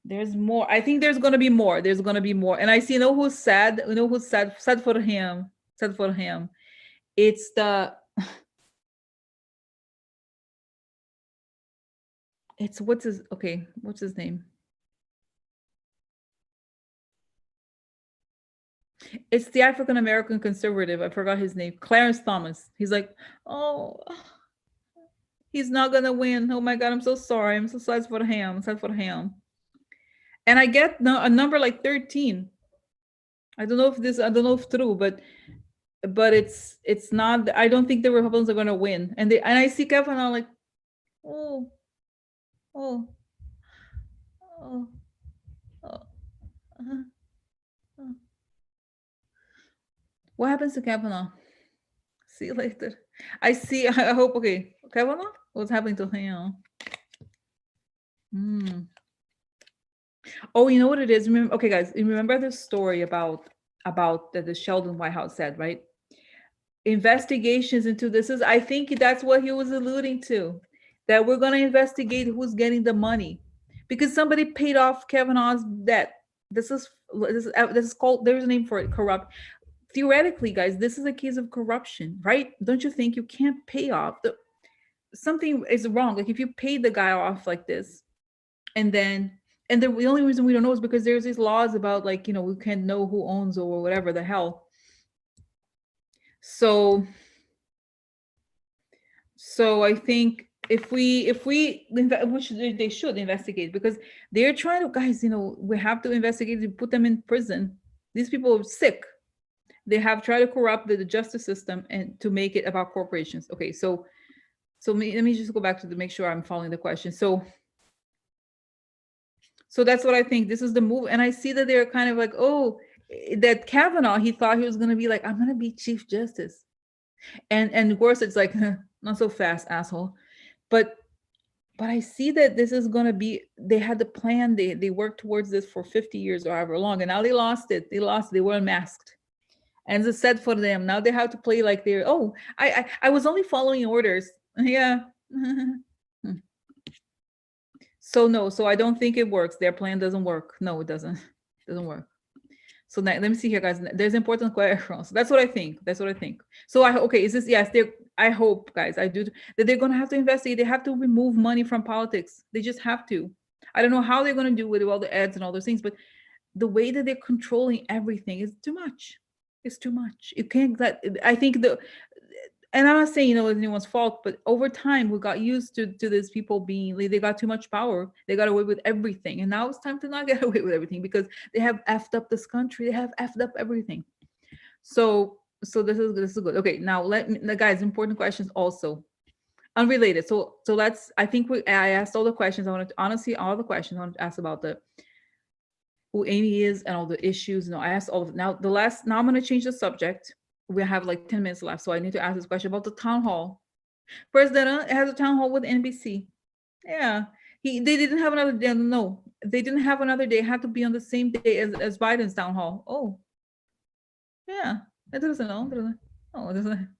There's more. I think there's going to be more. There's going to be more. And I see, who's sad? Who's sad? Sad for him. Sad for him. It's the. What's his name? It's the African American conservative. I forgot his name. Clarence Thomas. He's like, oh, he's not gonna win. Oh my God, I'm so sorry. I'm so sad for him. Sad for him. And I get a number like 13. I don't know if true, but it's not. I don't think the Republicans are gonna win. And I see Kevin. I'm like, oh. What happens to Kavanaugh? See you later. I hope, okay. Kavanaugh? What's happening to him? Oh, you know what it is? Remember, okay, guys, you remember the story about that the Sheldon Whitehouse said, right? Investigations into this is, I think that's what he was alluding to, that we're going to investigate who's getting the money because somebody paid off Kavanaugh's debt. This is called, there's a name for it, corrupt. Theoretically, guys, this is a case of corruption, right? Don't you think? You can't pay off something is wrong. Like if you pay the guy off like this, and then and the only reason we don't know is because there's these laws about, like, we can't know who owns or whatever the hell. So I think which they should investigate, because they're trying to, guys, we have to investigate to put them in prison. These people are sick. They have tried to corrupt the justice system and to make it about corporations. Okay, so let me just go back to make sure I'm following the question. So that's what I think. This is the move, and I see that they're kind of like, oh, that Kavanaugh, he thought he was going to be like, I'm going to be Chief Justice, and of course it's like, not so fast, asshole. But I see that this is going to be, they had the plan, they worked towards this for 50 years or however long, and now they lost it. They were unmasked, and it's sad for them. Now they have to play like they're, oh, I was only following orders. Yeah. So no, so I don't think it works. Their plan doesn't work. No, it doesn't work. So now, let me see here, guys. There's important questions. That's what I think. So okay, is this, yes, I hope, guys, I do, that they're gonna have to investigate. They have to remove money from politics. They just have to. I don't know how they're gonna do with all the ads and all those things, but the way that they're controlling everything is too much. It's too much. You can't let, I think and I'm not saying, it's anyone's fault, but over time we got used to these people being, they got too much power. They got away with everything, and now it's time to not get away with everything, because they have effed up this country. They have effed up everything. So this is good. Okay, now let me, guys, important questions also, unrelated. So let's. I think I asked all the questions. I wanted to, honestly, all the questions I wanted to ask about who Amy is and all the issues. I asked all of it. Now I'm going to change the subject. We have like 10 minutes left, so I need to ask this question about the town hall. President has a town hall with NBC. Yeah, they didn't have another day. No, they didn't have another day. It had to be on the same day as Biden's town hall. Oh, yeah, it doesn't know. Oh, it doesn't.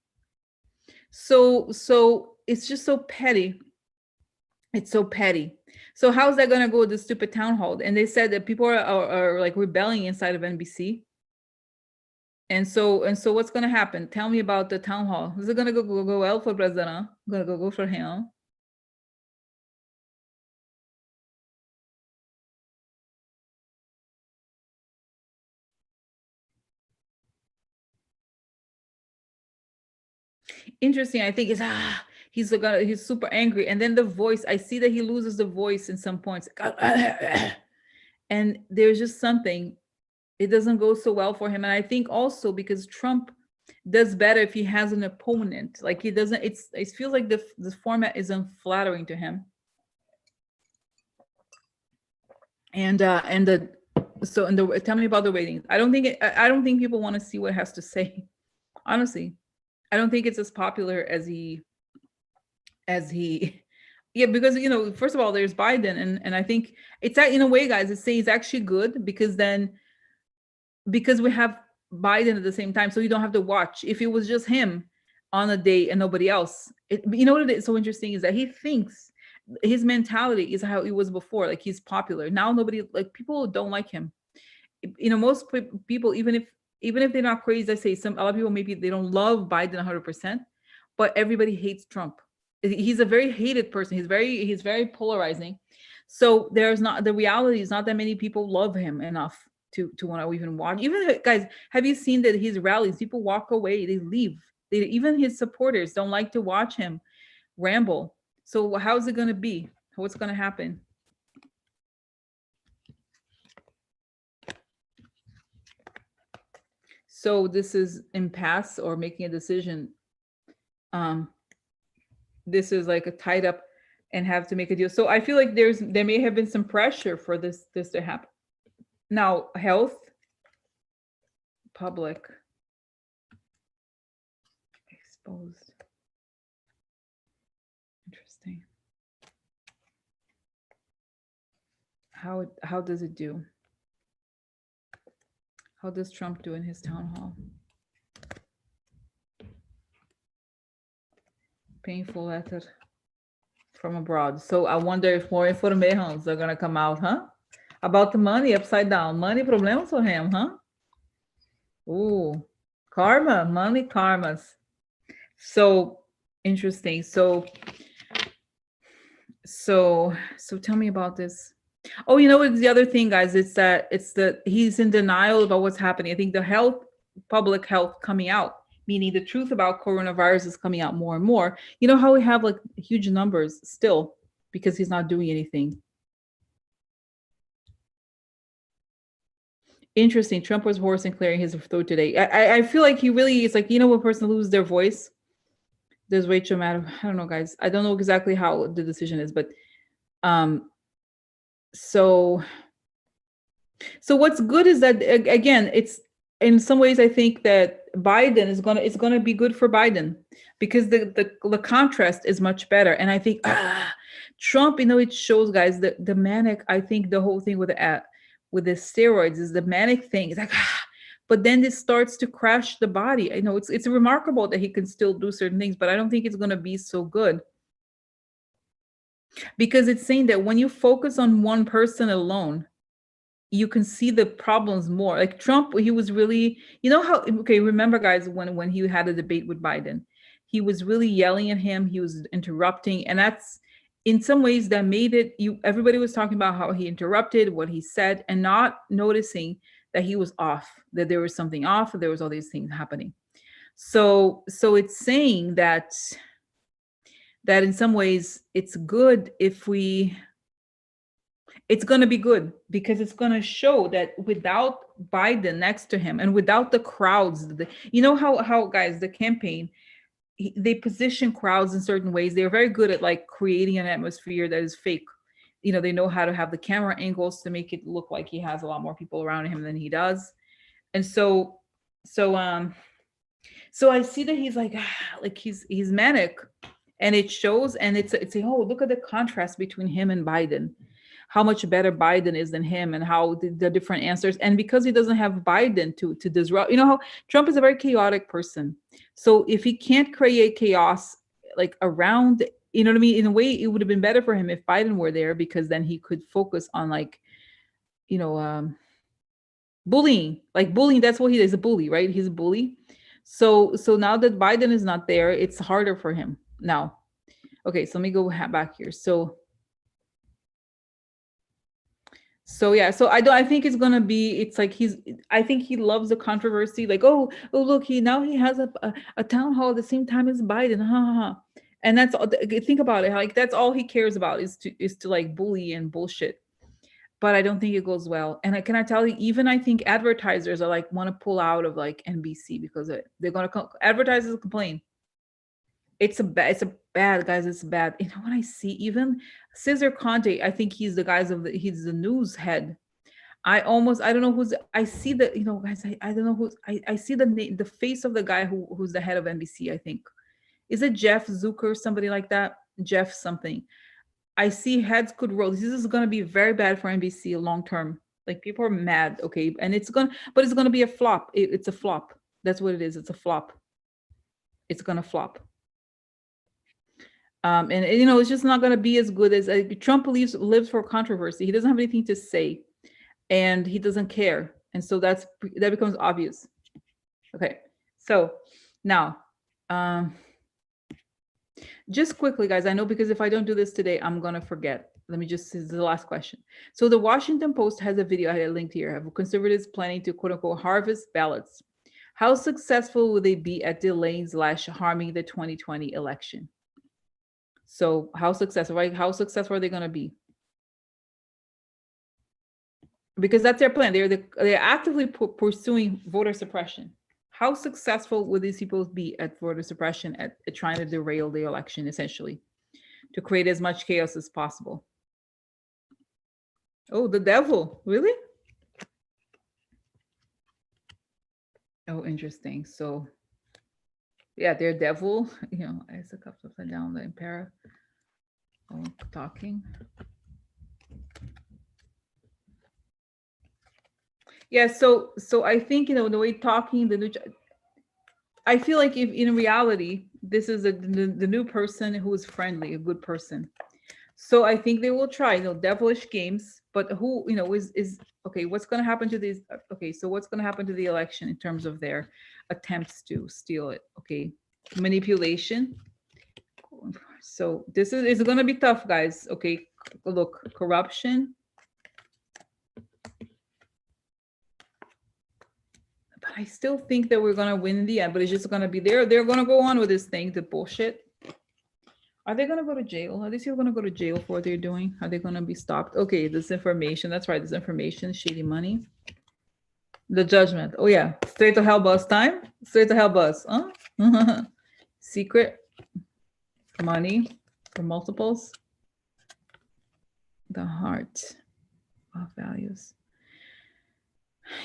So it's just so petty. It's so petty. So how's that gonna go with the stupid town hall? And they said that people are like rebelling inside of NBC. And so what's gonna happen? Tell me about the town hall. Is it gonna go well for President? Gonna go for him? Interesting. I think is he's super angry, and then the voice. I see that he loses the voice in some points, and there's just something. It doesn't go so well for him, and I think also because Trump does better if he has an opponent. Like he doesn't. It feels like the format is unflattering to him. And tell me about the ratings. I don't think people want to see what it has to say. Honestly, I don't think it's as popular as he yeah, because first of all, there's Biden, and I think it's that, in a way, guys, it's actually good, because we have Biden at the same time, so you don't have to watch. If it was just him on a day and nobody else, what is so interesting is that he thinks his mentality is how it was before. Like, he's popular now. Nobody, like, people don't like him. Most people, even if they're not crazy, I say a lot of people, maybe they don't love Biden 100%, but everybody hates Trump. He's a very hated person. He's very polarizing. So the reality is not that many people love him enough to want to even watch. Even, guys, have you seen that his rallies, people walk away, they leave. Even his supporters don't like to watch him ramble. So how's it going to be? What's going to happen? So this is impasse or making a decision. This is like a tied up and have to make a deal. So I feel like there may have been some pressure for this to happen. Now, health, public, exposed. Interesting. How does it do? How does Trump do in his town hall? Painful letter from abroad. So I wonder if more informations are gonna come out, huh? About the money upside down. Money problems for him, huh? Ooh, karma, money karmas. So interesting. So tell me about this. Oh, you know what's the other thing, guys? He's in denial about what's happening. I think public health coming out, meaning the truth about coronavirus is coming out more and more. You know how we have like huge numbers still because he's not doing anything. Interesting. Trump was hoarse and clearing his throat today. I feel like he really is like, you know, when a person loses their voice, there's Rachel Maddow. I don't know, guys. I don't know exactly how the decision is, but um so what's good is that again, it's in some ways I think that Biden is it's gonna be good for Biden because the contrast is much better. And I think Trump, you know, it shows, guys, the manic. I think the whole thing with the steroids is the manic thing. It's like but then this starts to crash the body. I know it's remarkable that he can still do certain things, but I don't think it's gonna be so good. Because it's saying that when you focus on one person alone, you can see the problems more. Like Trump, he was really, you know how, okay, remember, guys, when he had a debate with Biden, he was really yelling at him, he was interrupting, and that's in some ways that made it, everybody was talking about how he interrupted, what he said, and not noticing that he was off, that there was something off, there was all these things happening. So it's saying that in some ways it's good if it's going to be good because it's going to show that without Biden next to him and without the crowds, you know how guys, the campaign, they position crowds in certain ways. They're very good at like creating an atmosphere that is fake. You know, they know how to have the camera angles to make it look like he has a lot more people around him than he does. And so I see that he's like he's manic, and it shows, and it's saying, oh, look at the contrast between him and Biden, how much better Biden is than him, and how the different answers. And because he doesn't have Biden to disrupt, you know how Trump is a very chaotic person. So if he can't create chaos like around, you know what I mean? In a way, it would have been better for him if Biden were there, because then he could focus on like, you know, bullying. Like bullying, that's what he is, a bully, right? He's a bully. So now that Biden is not there, it's harder for him now. Okay, so let me go back here. So yeah, so I think it's gonna be, it's like I think he loves the controversy, like, oh look, he has a town hall at the same time as Biden, and that's all. Think about it, like that's all he cares about is to like bully and bullshit. But I don't think it goes well. And can I tell you, even I think advertisers are like want to pull out of like NBC because they're gonna advertisers complain. It's a bad, guys. It's bad. You know what I see? Even Cesar Conte, I think he's he's the news head. I don't know who's, I see the, you know, guys, I don't know who's, I see the face of the guy who's the head of NBC, I think. Is it Jeff Zucker, somebody like that? Jeff something. I see heads could roll. This is going to be very bad for NBC long term. Like people are mad, okay? And it's going to be a flop. It's a flop. That's what it is. It's a flop. It's going to flop. And you know, it's just not going to be as good as Trump lives for controversy. He doesn't have anything to say, and he doesn't care, and so that becomes obvious. Okay, so now, just quickly, guys, I know, because if I don't do this today, I'm gonna forget. Let me just, this is the last question. So the Washington Post has a video, I had linked here, of conservatives planning to quote unquote harvest ballots. How successful will they be at delaying / harming the 2020 election? So how successful, right? How successful are they going to be? Because that's their plan. They're actively pursuing voter suppression. How successful will these people be at voter suppression, at trying to derail the election, essentially, to create as much chaos as possible? Oh, the devil, really? Oh, interesting. So yeah, they're devil, you know, as a couple upside down, the emperor, talking. Yeah, so I think, the way talking, I feel like if in reality this is the new person who is friendly, a good person. So I think they will try, devilish games, but who, is okay, what's going to happen to these, okay, so what's going to happen to the election in terms of their attempts to steal it, okay? Manipulation. So this is going to be tough, guys, okay? Look, corruption. But I still think that we're going to win in the end, but it's just going to be they're going to go on with this thing, the bullshit. Are they going to go to jail? Are they still going to go to jail for what they're doing? Are they going to be stopped? Okay, disinformation. That's right, disinformation, shady money. The judgment. Oh, yeah. Straight to hell bus time. Straight to hell bus. Huh? Secret money for multiples. The heart of values.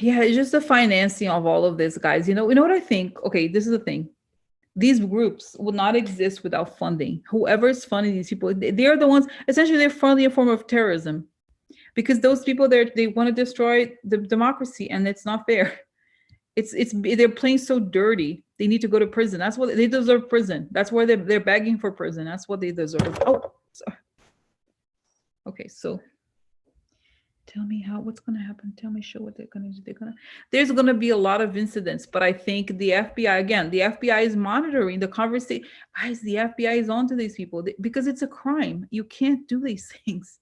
Yeah, it's just the financing of all of this, guys. You know what I think? Okay, this is the thing. These groups would not exist without funding. Whoever is funding these people, they're the ones, essentially they're funding a form of terrorism, because those people they want to destroy the democracy, and it's not fair. They're playing so dirty. They need to go to prison. That's what they deserve, prison. That's why they're begging for prison. That's what they deserve. Oh, sorry. Okay, so tell me what's going to happen. Tell me, show what they're going to do. There's going to be a lot of incidents, but I think the FBI is monitoring the conversation. Guys, the FBI is onto these people because it's a crime. You can't do these things.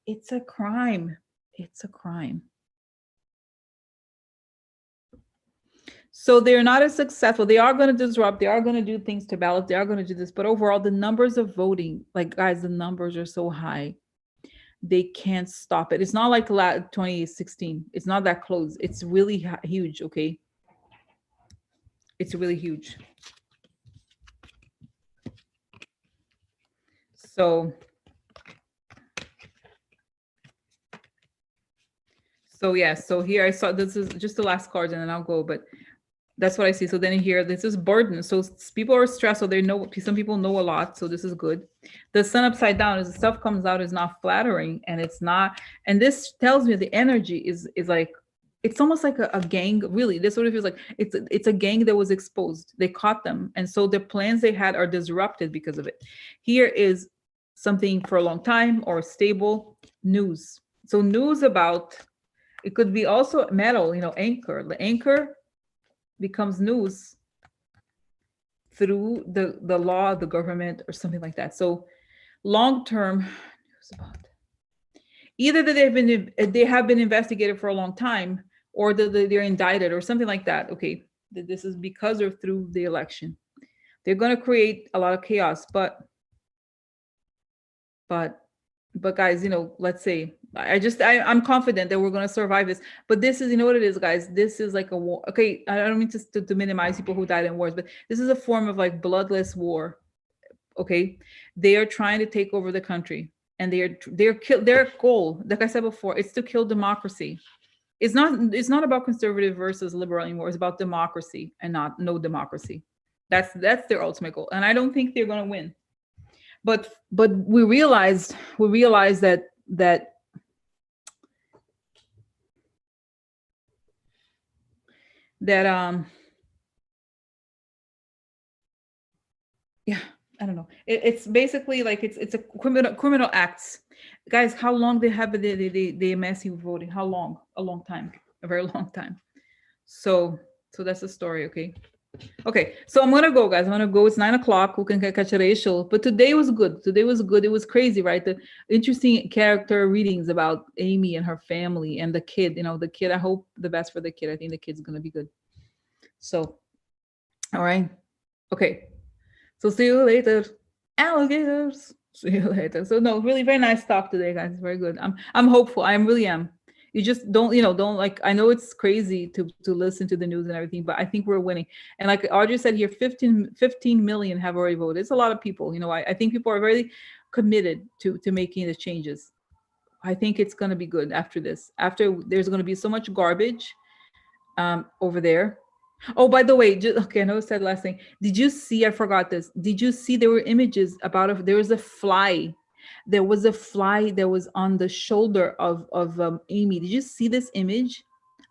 It's a crime. It's a crime. So they're not as successful. They are going to disrupt. They are going to do things to ballot. They are going to do this. But overall, the numbers of voting, like, guys, the numbers are so high. They can't stop it. It's not like 2016. It's not that close. It's really huge, okay? It's really huge. So yeah, so here I saw, this is just the last card and then I'll go, but that's what I see. So then here, this is burden. So people are stressed. So some people know a lot. So this is good. The sun upside down is the stuff comes out is not flattering, and it's not. And this tells me the energy is like, it's almost like a gang. Really, this is what it feels like. It's a gang that was exposed. They caught them, and so the plans they had are disrupted because of it. Here is something for a long time or stable news. So news about, it could be also metal. Anchor. The anchor becomes news through the law, the government, or something like that. So long-term news about either that they have been investigated for a long time, or that they're indicted or something like that. Okay, this is because or through the election. They're going to create a lot of chaos, but guys, let's say I'm confident that we're going to survive this. But this is, what it is, guys. This is like a war. Okay, I don't mean to minimize people who died in wars, but this is a form of like bloodless war. Okay, they are trying to take over the country, and their goal, like I said before, it's to kill democracy. It's not about conservative versus liberal anymore. It's about democracy and no democracy. That's their ultimate goal, and I don't think they're going to win. But we realized that yeah, I don't know. It's basically like it's a criminal acts, guys. How long they have the massive voting? How long? A long time, a very long time. So that's the story. Okay, so I'm gonna go, guys. I'm gonna go. It's 9:00. We can catch a ratio. But today was good. It was crazy, right? The interesting character readings about Amy and her family and the kid. The kid. I hope the best for the kid. I think the kid's gonna be good. So, all right. Okay. So see you later, alligators. See you later. So no, really very nice talk today, guys. Very good. I'm hopeful. I really am. You just don't like, I know it's crazy to listen to the news and everything, but I think we're winning. And like Audrey said here, 15 million have already voted. It's a lot of people. I think people are very committed to making the changes. I think it's going to be good after this. After there's going to be so much garbage over there. Oh, by the way, okay, I know I said last thing. Did you see, I forgot this. Did you see there were images about there was a fly. There was a fly that was on the shoulder of Amy. Did you see this image?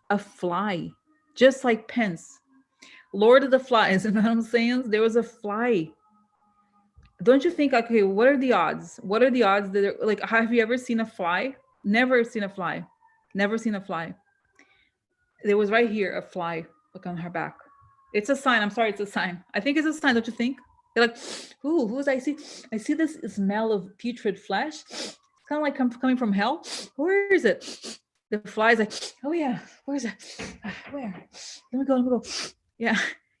a fly, just like Pence. Lord of the Flies, you know what I'm saying? There was a fly. Don't you think, okay, what are the odds? What are the odds that, like, have you ever seen a fly? Never seen a fly. Never seen a fly. There was right here a fly, look on her back. It's a sign. I'm sorry, it's a sign. I think it's a sign, don't you think? You're like, ooh, who's I see? I see this smell of putrid flesh. It's kind of like coming from hell. Where is it? The fly's like, oh yeah, where is it? Where? Let me go. Yeah,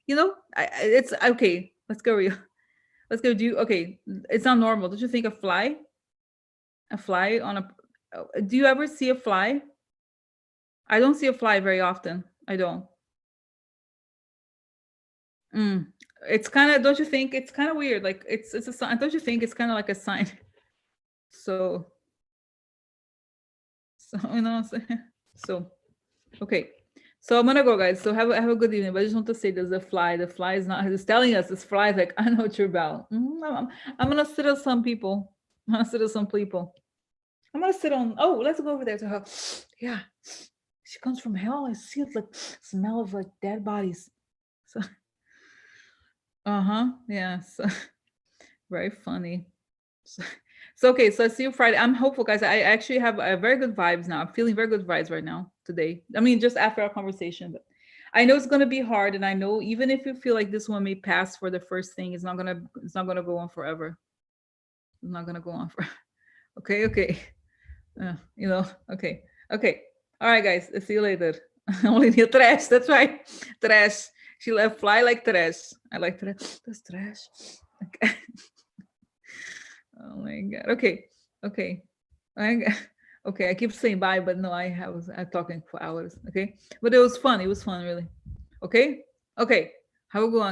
you know, it's okay. Let's go real. Let's go do. Okay, it's not normal. Don't you think a fly on a? Do you ever see a fly? I don't see a fly very often. I don't. Mm. It's kind of, don't you think it's kind of weird? Like it's a sign. Don't you think it's kind of like a sign? So you know what I'm saying? So okay. So I'm gonna go, guys. So have a good evening. But I just want to say there's a fly. The fly is not. It's telling us this fly is like, I know what you're about. I'm gonna sit on some people. I'm gonna sit on some people. I'm gonna sit on. Oh, let's go over there to her. Yeah, she comes from hell. I see it, like smell of like dead bodies. So yeah. So very funny. So okay, so I see you Friday. I'm hopeful, guys. I actually have very good vibes now. I'm feeling very good vibes right now today. I mean, just after our conversation, but I know it's gonna be hard, and I know even if you feel like this one may pass for the first thing, it's not gonna go on forever. It's not gonna go on for. Okay. You know. Okay. All right, guys. See you later. Only the trash. That's right. Trash. She left fly like trash. I like trash. That's trash. Okay. Oh my god. Okay. Okay. I keep saying bye, but no, I'm talking for hours. Okay, but it was fun. It was fun, really. Okay. Okay. Have a good one.